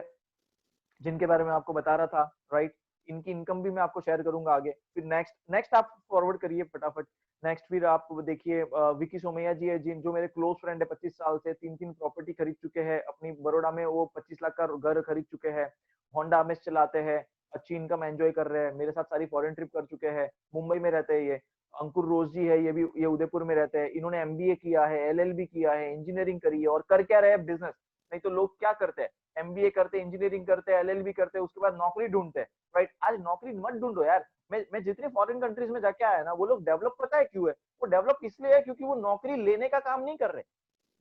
जिनके बारे में आपको बता रहा था, राइट। इनकी इनकम भी मैं आपको शेयर करूंगा आगे। फिर नेक्स्ट आप फॉरवर्ड करिए फटाफट। नेक्स्ट फिर आप देखिए, विकी सोमैया जी है जो मेरे क्लोज फ्रेंड है। 25 साल से 3 प्रॉपर्टी खरीद चुके हैं अपनी बड़ौदा में। वो 25 लाख का घर खरीद चुके हैं। होंडा अमेज चलाते हैं, अच्छी इनकम एंजॉय कर रहे हैं। मेरे साथ सारी फॉरेन ट्रिप कर चुके हैं। मुंबई में रहते हैं ये। अंकुर रोज जी है, ये उदयपुर में रहते हैं। इन्होंने MBA किया है, LLB किया है, इंजीनियरिंग करी है और कर क्या रहे हैं, बिजनेस। नहीं तो लोग क्या करते हैं, एमबीए करते, इंजीनियरिंग करते, एलएलबी करते, उसके बाद नौकरी ढूंढते हैं, राइट। आज नौकरी मत ढूंढो यार। मैं जितने फॉरेन कंट्रीज में जाके आया ना, वो लोग डेवलप पता है क्यों है, वो डेवलप इसलिए है क्योंकि वो नौकरी लेने का काम नहीं कर रहे,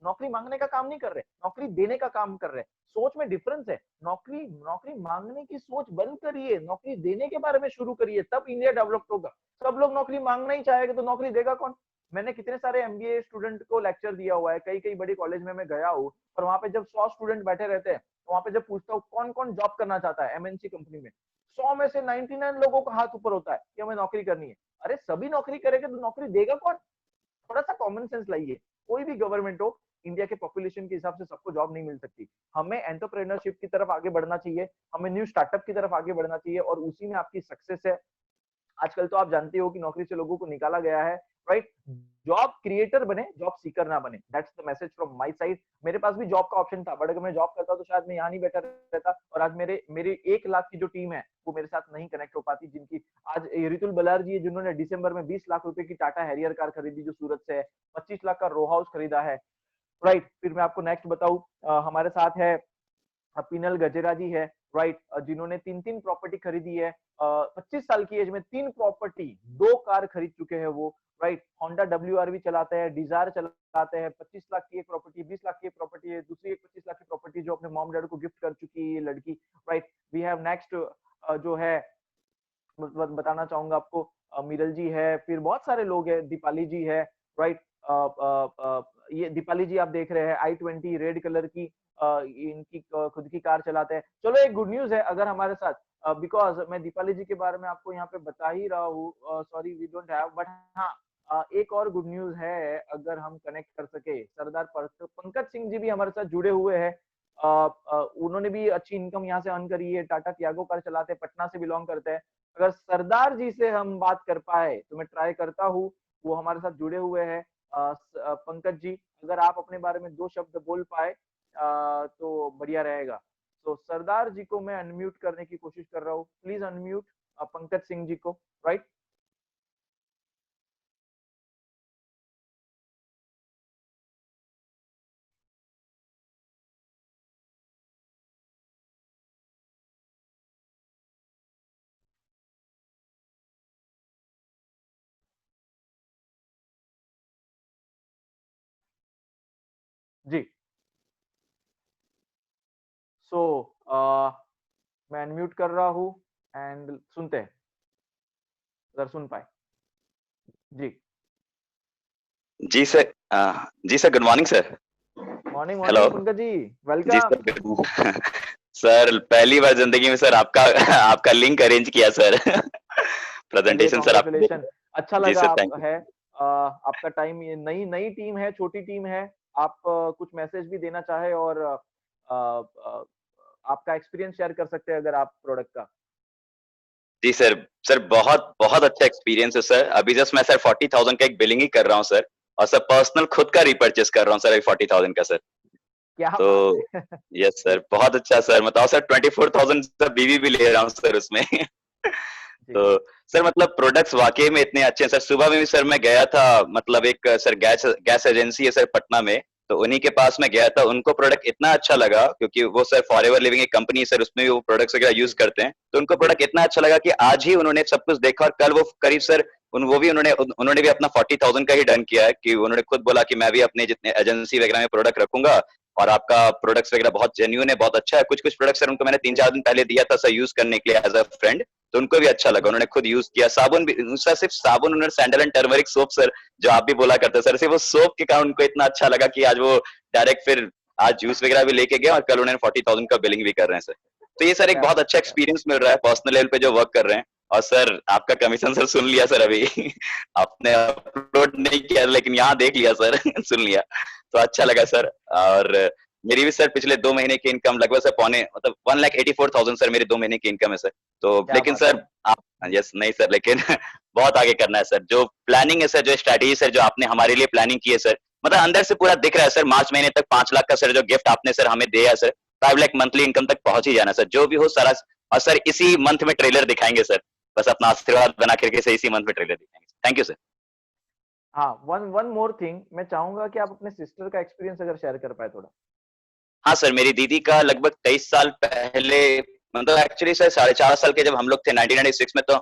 नौकरी मांगने का काम नहीं कर रहे, नौकरी देने का काम कर रहे। सोच में डिफरेंस है। नौकरी नौकरी मांगने की सोच बंद करिए, नौकरी देने के बारे में शुरू करिए, तब इंडिया डेवलप होगा। सब लोग नौकरी मांगना ही चाहेगा तो नौकरी देगा कौन। मैंने कितने सारे एमबीए स्टूडेंट को लेक्चर दिया हुआ है, कई कई बड़ी कॉलेज में मैं गया हूँ, और वहां पे जब 100 स्टूडेंट बैठे रहते हैं, तो वहां पे जब पूछता हूँ कौन कौन जॉब करना चाहता है एमएनसी कंपनी में, 100 में से 99 लोगों का हाथ ऊपर होता है कि हमें नौकरी करनी है। अरे सभी नौकरी करेंगे तो नौकरी देगा कौन। थोड़ा सा कॉमन सेंस लाइए। कोई भी गवर्नमेंट हो, इंडिया के पॉपुलेशन के हिसाब से सबको जॉब नहीं मिल सकती। हमें एंटरप्रेन्योरशिप की तरफ आगे बढ़ना चाहिए, हमें न्यू स्टार्टअप की तरफ आगे बढ़ना चाहिए, और उसी में आपकी सक्सेस है। आजकल तो आप जानते हो कि नौकरी से लोगों को निकाला गया है, राइट। जॉब क्रिएटर बने, जॉब सीकर ना बने। That's the message from my side. मेरे पास भी जॉब का ऑप्शन था, बट अगर मैं जॉब करता तो शायद मैं यहाँ नहीं बैठा रहता, और आज मेरी 1 लाख की जो टीम है वो मेरे साथ नहीं कनेक्ट हो पाती, जिनकी आज रितुल बलार जी है, जिन्होंने दिसंबर में 20 लाख रुपए की टाटा हैरियर कार खरीदी जो सूरत से है, 25 लाख का रो हाउस खरीदा है, राइट। फिर मैं आपको नेक्स्ट बताऊं, हमारे साथ है पिनल गजेरा जी है, राइट, जिन्होंने 3 प्रॉपर्टी खरीदी है। 25 साल की एज में 3 प्रॉपर्टी, 2 कार खरीद चुके हैं वो, राइट। होंडा WRV चलाते हैं, डिजायर चलाते हैं। 25 लाख की एक प्रॉपर्टी, 20 लाख की एक प्रॉपर्टी है, दूसरी एक 25 लाख की प्रॉपर्टी जो अपने मॉम डैड को गिफ्ट कर चुकी है ये लड़की, राइट। वी हैव नेक्स्ट जो है बताना चाहूंगा आपको, मिरल जी है, फिर बहुत सारे लोग हैं, दीपाली जी है, राइट। ये दीपाली जी आप देख रहे हैं i20 रेड कलर की, इनकी खुद की कार चलाते हैं। चलो एक गुड न्यूज है अगर हमारे साथ, बिकॉज मैं दीपाली जी के बारे में आपको यहाँ पे बता ही रहा हूँ, sorry we don't have, but हाँ एक और गुड न्यूज है, अगर हम कनेक्ट कर सके, सरदार पंकज सिंह जी भी हमारे साथ जुड़े हुए हैं। उन्होंने भी अच्छी इनकम यहाँ से अर्न करी है, टाटा टियागो कार चलाते हैं, पटना से बिलोंग करते हैं। अगर सरदार जी से हम बात कर पाए तो मैं ट्राई करता हूँ, वो हमारे साथ जुड़े हुए हैं। पंकज जी, अगर आप अपने बारे में 2 शब्द बोल पाए तो बढ़िया रहेगा। तो सरदार जी को मैं अनम्यूट करने की कोशिश कर रहा हूँ, प्लीज अनम्यूट पंकज सिंह जी को, राइट। जी, सो मैं अनम्यूट कर रहा हूँ एंड सुनते हैं, अगर सुन पाए। जी जी सर, जी sir, good morning sir. Morning hello morning Pankaj ji, जी वेलकम। सर। सर पहली बार जिंदगी में सर आपका आपका लिंक अरेंज किया सर। प्रेजेंटेशन सर आप। अच्छा जी लगा सर, आप थैंक यू। है, आपका टाइम, ये नई नई टीम है, छोटी टीम है, आप कुछ मैसेज भी देना चाहे और आपका एक्सपीरियंस शेयर कर सकते हैं अगर आप प्रोडक्ट का। जी सर, सर बहुत बहुत अच्छा एक्सपीरियंस है सर। अभी जस्ट मैं सर 40,000 का एक बिलिंग ही कर रहा हूँ सर, और सर पर्सनल खुद का रिपर्चेस कर रहा हूँ सर अभी 40,000 का सर। क्या तो बात है। यस सर, बहुत अच्छा सर। बताओ सर 24,000 सर बीवी भी ले रहा हूँ सर उसमें। तो सर मतलब प्रोडक्ट्स वाकई में इतने अच्छे हैं सर। सुबह में भी सर मैं गया था, मतलब एक सर गैस एजेंसी है सर पटना में, तो उन्हीं के पास मैं गया था। उनको प्रोडक्ट इतना अच्छा लगा, क्योंकि वो सर फॉरएवर लिविंग एक कंपनी है सर, उसमें भी वो प्रोडक्ट्स वगैरह यूज करते हैं। तो उनको प्रोडक्ट इतना अच्छा लगा कि आज ही उन्होंने सब कुछ देखा, और कल वो करीब सर वो भी उन्होंने भी अपना 40,000 का ही डन किया है, कि उन्होंने खुद बोला कि मैं भी अपने जितने एजेंसी वगैरह में प्रोडक्ट रखूंगा, और आपका प्रोडक्ट्स वगैरह बहुत जेन्युइन है, बहुत अच्छा है। कुछ कुछ प्रोडक्ट सर उनको मैंने 3-4 दिन पहले दिया था सर यूज करने के लिए एज अ फ्रेंड, तो उनको भी अच्छा लगा, उन्होंने खुद यूज किया। साबुन भी सर, सिर्फ साबुन, उन्होंने sandal and turmeric soap sir, जो आप भी बोला करते सर, सिर्फ वो सोप के कारण उनको इतना अच्छा लगा कि आज वो डायरेक्ट फिर आज जूस वगैरह भी लेके गए, और कल उन्होंने 40,000 का बिलिंग भी कर रहे हैं सर। तो ये सर एक बहुत अच्छा एक्सपीरियंस मिल रहा है पर्सनल लेवल पे जो वर्क कर रहे हैं। और सर आपका कमीशन सर सुन लिया सर अभी। आपने अपलोड नहीं किया लेकिन यहाँ देख लिया सर। सुन लिया तो अच्छा लगा सर। और मेरी भी सर पिछले 2 महीने की इनकम लगभग सर मतलब 1,84,000 सर मेरी 2 महीने की इनकम है सर। तो लेकिन सर आप, यस नहीं सर, लेकिन बहुत आगे करना है सर। जो प्लानिंग है सर, जो स्ट्रेटेजी सर जो आपने हमारे लिए प्लानिंग की है सर, मतलब अंदर से पूरा दिख रहा है सर। मार्च महीने तक 5 लाख का सर जो गिफ्ट आपने सर हमें दिया है सर, 5 लाख मंथली इनकम तक पहुंच ही जाना सर, जो भी हो सारा। और सर इसी मंथ में ट्रेलर दिखाएंगे सर, बस अपना आशीर्वाद बना करके सर इसी मंथ में ट्रेलर दिखाएंगे। Thank you sir. हाँ, वन मोर थिंग, मैं चाहूंगा कि आप अपने सिस्टर का एक्सपीरियंस अगर शेयर कर पाए थोड़ा। हाँ सर, मेरी दीदी का लगभग 23 साल पहले, मतलब एक्चुअली सर 4.5 साल के जब हम लोग थे 1996 में, तो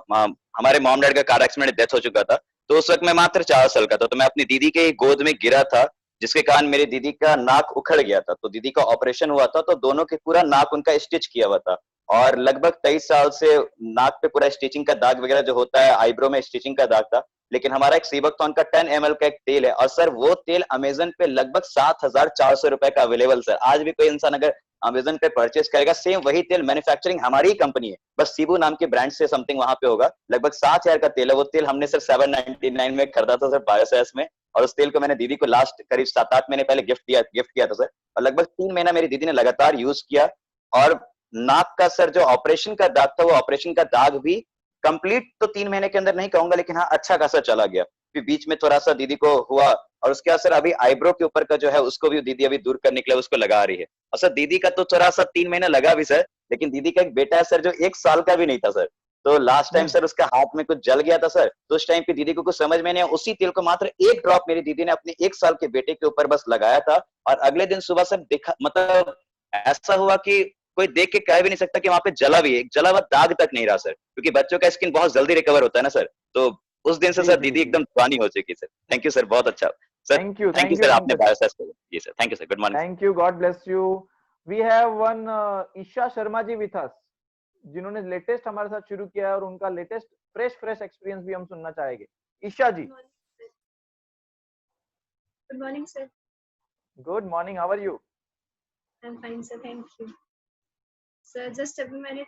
हमारे मॉम डैड का कार एक्सीडेंट में डेथ हो चुका था। तो उस वक्त मैं मात्र 4 साल का था, तो मैं अपनी दीदी के गोद में गिरा था, जिसके कारण मेरी दीदी का नाक उखड़ गया था। तो दीदी का ऑपरेशन हुआ था, तो दोनों के पूरा नाक उनका स्टिच किया हुआ था, और लगभग 23 साल से नाक पे पूरा स्टिचिंग का दाग वगैरह जो होता है, आईब्रो में स्टिचिंग का दाग था। लेकिन हमारा एक सीबकथॉर्न का 10 ml का एक तेल है, और सर वो तेल अमेजन पे लगभग 7,400 रुपए का अवेलेबल सर। आज भी कोई इंसान अगर अमेजन पे परचेस करेगा, सेम वही तेल मैन्युफैक्चरिंग हमारी ही कंपनी है, बस सीबू नाम के ब्रांड से समथिंग वहां पे होगा। लगभग 7,000 का तेल है वो तेल, हमने सर 799 में खरीदा था सर बायोसेस में, और उस तेल को मैंने दीदी को लास्ट करीब 7-8 महीने पहले गिफ्ट किया था सर। और लगभग 3 महीना मेरी दीदी ने लगातार यूज किया, और नाक का सर जो ऑपरेशन का दाग था, वो ऑपरेशन का दाग भी कंप्लीट तो 3 महीने के अंदर नहीं कहूंगा, लेकिन हाँ अच्छा खासा चला गया। फिर बीच में थोड़ा सा दीदी को हुआ, और उसके बाद सर अभी आईब्रो के ऊपर का जो है उसको भी दीदी अभी दूर करने के लिए उसको लगा रही है। और सर दीदी का तो थोड़ा सा 3 महीने लगा भी सर, लेकिन दीदी का एक बेटा है सर जो 1 साल का भी नहीं था सर। तो लास्ट टाइम सर उसका हाथ में कुछ जल गया था सर, तो उस टाइम पे दीदी को कुछ समझ में नहीं आया, उसी तेल को मात्र 1 ड्रॉप मेरी दीदी ने अपने 1 साल के बेटे के ऊपर बस लगाया था, और अगले दिन सुबह सर देखा, मतलब ऐसा हुआ कि कोई देख के कह भी नहीं सकता कि वहां पे जला भी है, एक जला हुआ दाग तक नहीं रहा सर, क्योंकि बच्चों का स्किन बहुत जल्दी रिकवर होता है ना सर। तो उस दिन से सर दीदी एकदम दीवानी हो चुकी सर। थैंक यू सर, बहुत अच्छा सर। थैंक यू सर, आपने बायोसेस को जी sir, thank you sir, good morning. Thank you, God bless you. We have one Isha Sharma ji with us, जिन्होंने लेटेस्ट हमारे साथ शुरू किया है, और उनका लेटेस्ट फ्रेश एक्सपीरियंस भी हम सुनना चाहेंगे। Isha ji, good morning sir. Good morning, how are you? I am fine sir, thank you sir. Just अभी मैंने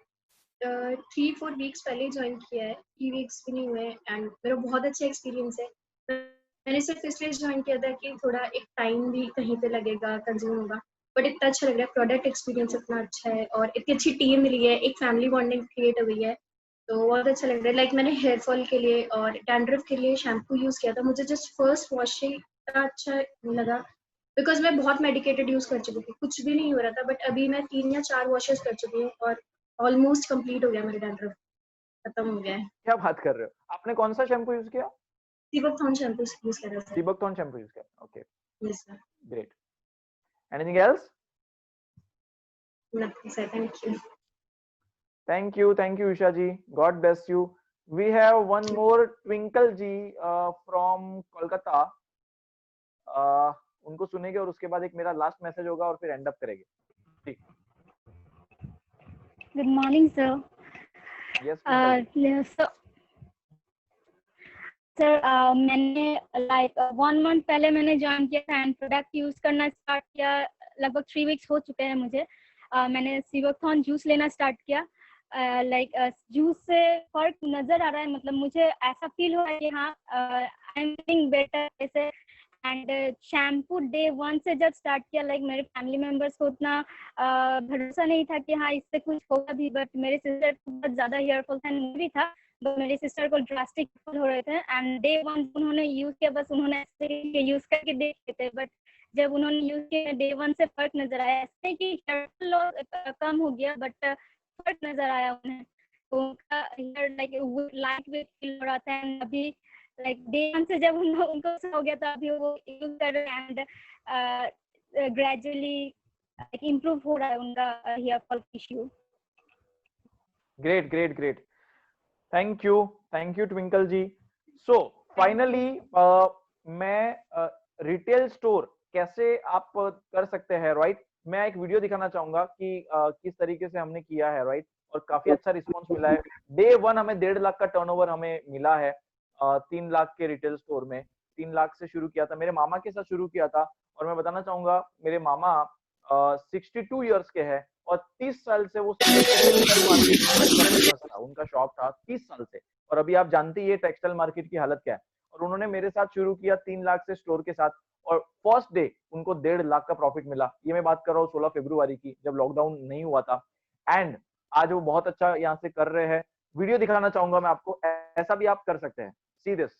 3-4 वीक्स पहले ज्वाइन किया है, 3 वीक्स भी नहीं हुए, एंड मेरा बहुत अच्छा एक्सपीरियंस है। मैंने सिर्फ इसलिए ज्वाइन किया था कि थोड़ा एक टाइम भी कहीं पे लगेगा, कंज्यूम होगा, बट इतना अच्छा लग रहा है, प्रोडक्ट एक्सपीरियंस इतना अच्छा है, और इतनी अच्छी टीम मिली है, एक फैमिली बॉन्डिंग क्रिएट हुई है, तो बहुत अच्छा लग रहा है। लाइक मैंने हेयर फॉल के लिए और डैंड्रफ के लिए शैम्पू यूज किया था, मुझे जस्ट फर्स्ट वॉश ही इतना अच्छा लगा, बिकॉज मैं बहुत मेडिकेटेड यूज कर चुकी थी, कुछ भी नहीं हो रहा था, बट अभी मैं 3 या 4 वॉशेस कर चुकी हूँ, और ऑलमोस्ट कंप्लीट हो गया, मेरा डैंड्रफ खत्म हो गया है। क्या बात कर रहे हो? आपने कौन सा शैम्पू यूज किया? सीबकथॉर्न शैम्पू यूज कर रहा था। सीबकथॉर्न शैम्पू यूज किया, okay, yes sir. Great. Anything else? Nothing sir, thank you. Thank you, Isha ji. God bless you. We have one more Twinkle ji from Kolkata. उनको सुनेंगे, और उसके बाद एक मेरा लास्ट मैसेज होगा, और फिर एंड अप करेंगे। ठीक। Good morning, sir. Yes. Sir मैंने लाइक 1 मंथ पहले मैंने ज्वाइन किया था, एंड प्रोडक्ट यूज करना स्टार्ट किया, लगभग 3 वीक्स हो चुके हैं मुझे। मैंने सीबकथॉर्न जूस लेना स्टार्ट किया, लाइक जूस से फर्क नजर आ रहा है, मतलब मुझे ऐसा फील हो रहा है कि हाँ आई एम फीलिंग बेटर ऐसे। एंड शैम्पू डे 1 से जब स्टार्ट किया, लाइक मेरे फैमिली मेंबर्स को उतना भरोसा नहीं था कि हाँ इससे कुछ होगा भी, बट मेरे सिस्टर को बहुत ज्यादा हेयर फॉल था, भी था, तो मेरे सिस्टर को ड्रास्टिक हो रहे थे, एंड डे 1 उन्होंने यूज किया, बस उन्होंने ऐसे यूज करके देखे थे, बट जब उन्होंने यूज किया डे 1 से फर्क नजर आया, ऐसे कि हेयर लॉस कम हो गया, बट फर्क नजर आया उन्हें, उनका हेयर लाइट वेट फील हो रहा था। एंड अभी लाइक डे 1 से जब उनको हो गया, तो अभी वो यूज कर रहे हैं, एंड ग्रेजुअली इम्प्रूव हो रहा है उनका hair fall issue. Great. Thank you Twinkle ji. So finally मैं रिटेल स्टोर कैसे आप कर सकते हैं, राइट? मैं एक वीडियो दिखाना चाहूंगा कि किस तरीके से हमने किया है, राइट? और काफी अच्छा रिस्पांस मिला है। डे 1 हमें 1.5 लाख का टर्नओवर हमें मिला है 3 लाख के रिटेल स्टोर में। 3 लाख से शुरू किया था, मेरे मामा के साथ शुरू किया था, और मैं बताना चाहूंगा मेरे मामा 62 इयर्स के हैं, और 30 साल से वो उनका शॉप था 30 साल से, और अभी आप जानते ही टेक्सटाइल मार्केट की हालत क्या है। और उन्होंने मेरे साथ शुरू किया 3 लाख से स्टोर के साथ, और फर्स्ट डे उनको 1.5 लाख का प्रॉफिट मिला। ये मैं बात कर रहा हूँ 16 फरवरी की, जब लॉकडाउन नहीं हुआ था, एंड आज वो बहुत अच्छा यहाँ से कर रहे हैं। वीडियो दिखाना चाहूंगा मैं आपको, ऐसा भी आप कर सकते हैं। See this.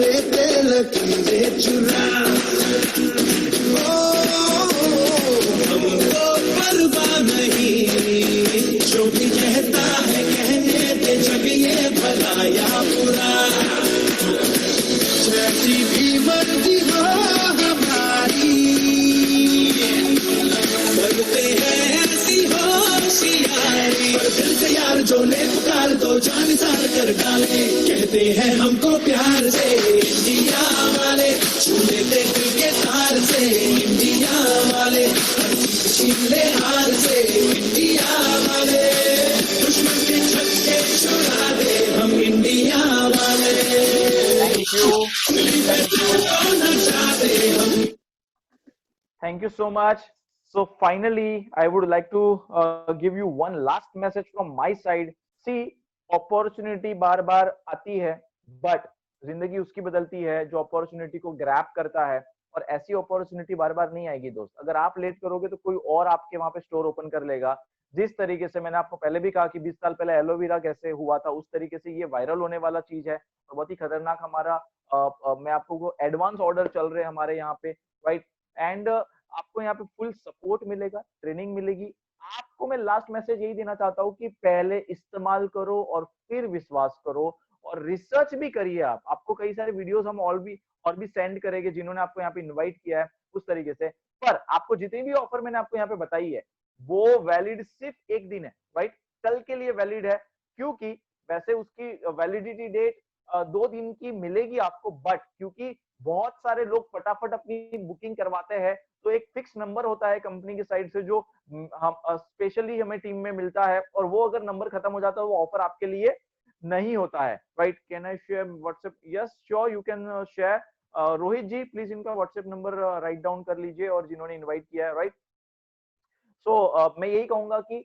लेते लकीरें चुरा। हमको परवाह नहीं जो भी कहता है कहने दे, जब ये भला या बुरा। जैसी भी मर्जी हो हमारी, करते हैं ऐसी होशियारी। पर दिल से यार जो ले पुकार दो, जान सार कर डाले। कहते हैं हमको प्यार से इंडिया वाले, छू लेते दिल के तार से इंडिया वाले। हर चीज छीन ले हार से इंडिया वाले, दुश्मन के छक्के छुड़ा दे हम इंडिया वाले। Thank you so much. So finally, I would like to give you one last message from my side. See, opportunity बार बार आती है, but जिंदगी उसकी बदलती है जो अपॉर्चुनिटी को ग्रैब करता है, और ऐसी अपॉर्चुनिटी बार बार नहीं आएगी दोस्त। अगर आप लेट करोगे तो कोई और आपके वहां पे स्टोर ओपन कर लेगा। जिस तरीके से मैंने आपको पहले भी कहा कि 20 साल पहले एलोवेरा कैसे हुआ था, उस तरीके से ये वायरल होने वाला चीज है और बहुत ही खतरनाक। हमारा मैं आपको एडवांस ऑर्डर चल रहे हैं हमारे यहाँ पे, राइट। एंड आपको यहाँ पे फुल सपोर्ट मिलेगा, ट्रेनिंग मिलेगी। आपको मैं लास्ट मैसेज यही देना चाहता हूँ कि पहले इस्तेमाल करो और फिर विश्वास करो, और रिसर्च भी करिए। आपको कई सारे वीडियोस हम और भी सेंड करेंगे जिन्होंने आपको यहाँ पे इनवाइट किया है उस तरीके से। पर आपको जितनी भी ऑफर मैंने आपको यहाँ पे बताई है वो वैलिड सिर्फ एक दिन है, राइट। कल के लिए वैलिड है, क्योंकि वैसे उसकी वैलिडिटी डेट 2 दिन की मिलेगी आपको, बट क्योंकि बहुत सारे लोग फटाफट अपनी बुकिंग करवाते हैं, तो एक फिक्स नंबर होता है कंपनी की साइड से जो हम स्पेशली हमें टीम में मिलता है, और वो अगर नंबर खत्म हो जाता है वो ऑफर आपके लिए नहीं होता है, right. Can I share WhatsApp? Yes sure, you can share. Rohit ji please इनका व्हाट्सएप नंबर राइट डाउन कर लीजिए, और जिन्होंने इन्वाइट किया है, राइट। सो मैं यही कहूंगा कि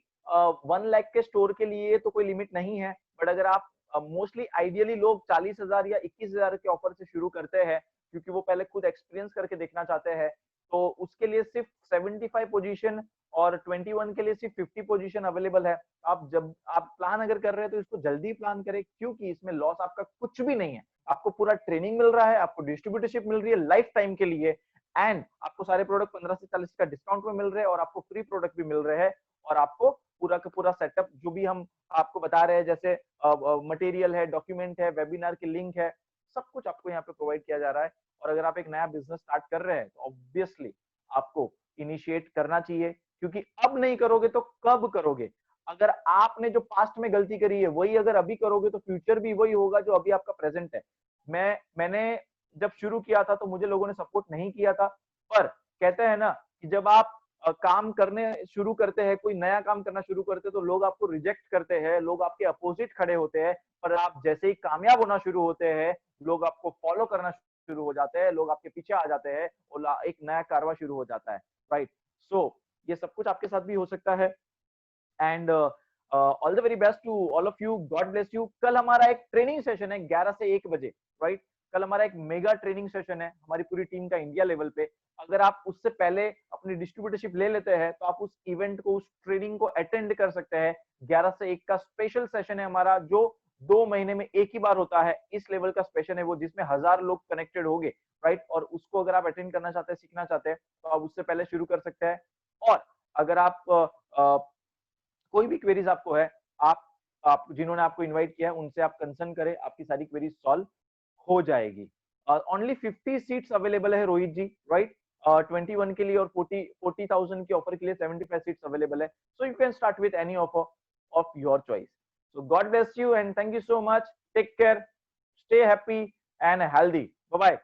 1 लाख के स्टोर के लिए तो कोई लिमिट नहीं है, बट अगर आप मोस्टली आइडियली लोग 40,000 या 21,000 के ऑफर से शुरू करते हैं, क्योंकि वो पहले खुद एक्सपीरियंस करके देखना चाहते हैं, तो उसके लिए सिर्फ 75 पोजीशन और 21 के लिए सिर्फ 50 पोजीशन अवेलेबल है। जब आप प्लान अगर कर रहे हैं तो इसको जल्दी प्लान करें, क्योंकि इसमें लॉस आपका कुछ भी नहीं है। आपको पूरा ट्रेनिंग मिल रहा है, आपको डिस्ट्रीब्यूटरशिप मिल रही है लाइफ टाइम के लिए, एंड आपको सारे प्रोडक्ट 15 से 40 का डिस्काउंट में मिल रहे हैं, और आपको फ्री प्रोडक्ट भी मिल रहे हैं, और आपको पूरा का पूरा सेटअप जो भी हम आपको बता रहे हैं, जैसे मटेरियल है, डॉक्यूमेंट है, वेबिनार की लिंक है, सब कुछ आपको यहाँ पे प्रोवाइड किया जा रहा है। और अगर आप एक नया बिजनेस स्टार्ट कर रहे हैं तो ऑब्वियसली आपको इनिशिएट करना चाहिए, क्योंकि अब नहीं करोगे तो कब करोगे? अगर आपने जो पास्ट में गलती करी है वही अगर अभी करोगे तो फ्यूचर भी वही होगा जो अभी आपका प्रेजेंट है। मैंने जब शुरू किया था तो मुझे लोगों ने सपोर्ट नहीं किया था, पर कहते हैं ना कि जब आप काम करने शुरू करते हैं, कोई नया काम करना शुरू करते हैं, तो लोग आपको रिजेक्ट करते हैं, लोग आपके अपोजिट खड़े होते हैं, पर आप जैसे ही कामयाब होना शुरू होते हैं, लोग आपको फॉलो करना शुरू हो जाते हैं, लोग आपके पीछे आ जाते हैं, और एक नया कारवां शुरू हो जाता है, राइट। सो ये सब कुछ आपके साथ भी हो सकता है, and all the very best to all of you, God bless you. कल हमारा एक ट्रेनिंग सेशन है 11 से 1 बजे, राइट। कल हमारा एक मेगा ट्रेनिंग सेशन है हमारी पूरी टीम का इंडिया लेवल पे। अगर आप उससे पहले अपनी डिस्ट्रीब्यूटरशिप ले लेते हैं तो आप उस इवेंट को, उस ट्रेनिंग को अटेंड कर सकते हैं। 11 से 1 का स्पेशल सेशन है हमारा, जो 2 महीने में एक ही बार होता है। इस लेवल का सेशन है वो, जिसमें 1000 लोग कनेक्टेड होंगे, राइट। और उसको अगर आप अटेंड करना चाहते हैं, सीखना चाहते हैं, तो आप उससे पहले शुरू कर सकते हैं। और अगर आप कोई भी क्वेरीज आपको है, आप जिन्होंने आपको इन्वाइट किया है उनसे आप कंसर्न करें, आपकी सारी क्वेरीज सॉल्व हो जाएगी। ओनली 50 सीट्स अवेलेबल है रोहित जी, राइट। 21 के लिए और 40,000 के ऑफर के लिए 75 सीट्स अवेलेबल है। So you can start with any offer of your choice. So God bless you and thank you so much. Take care, stay happy and healthy. Bye bye.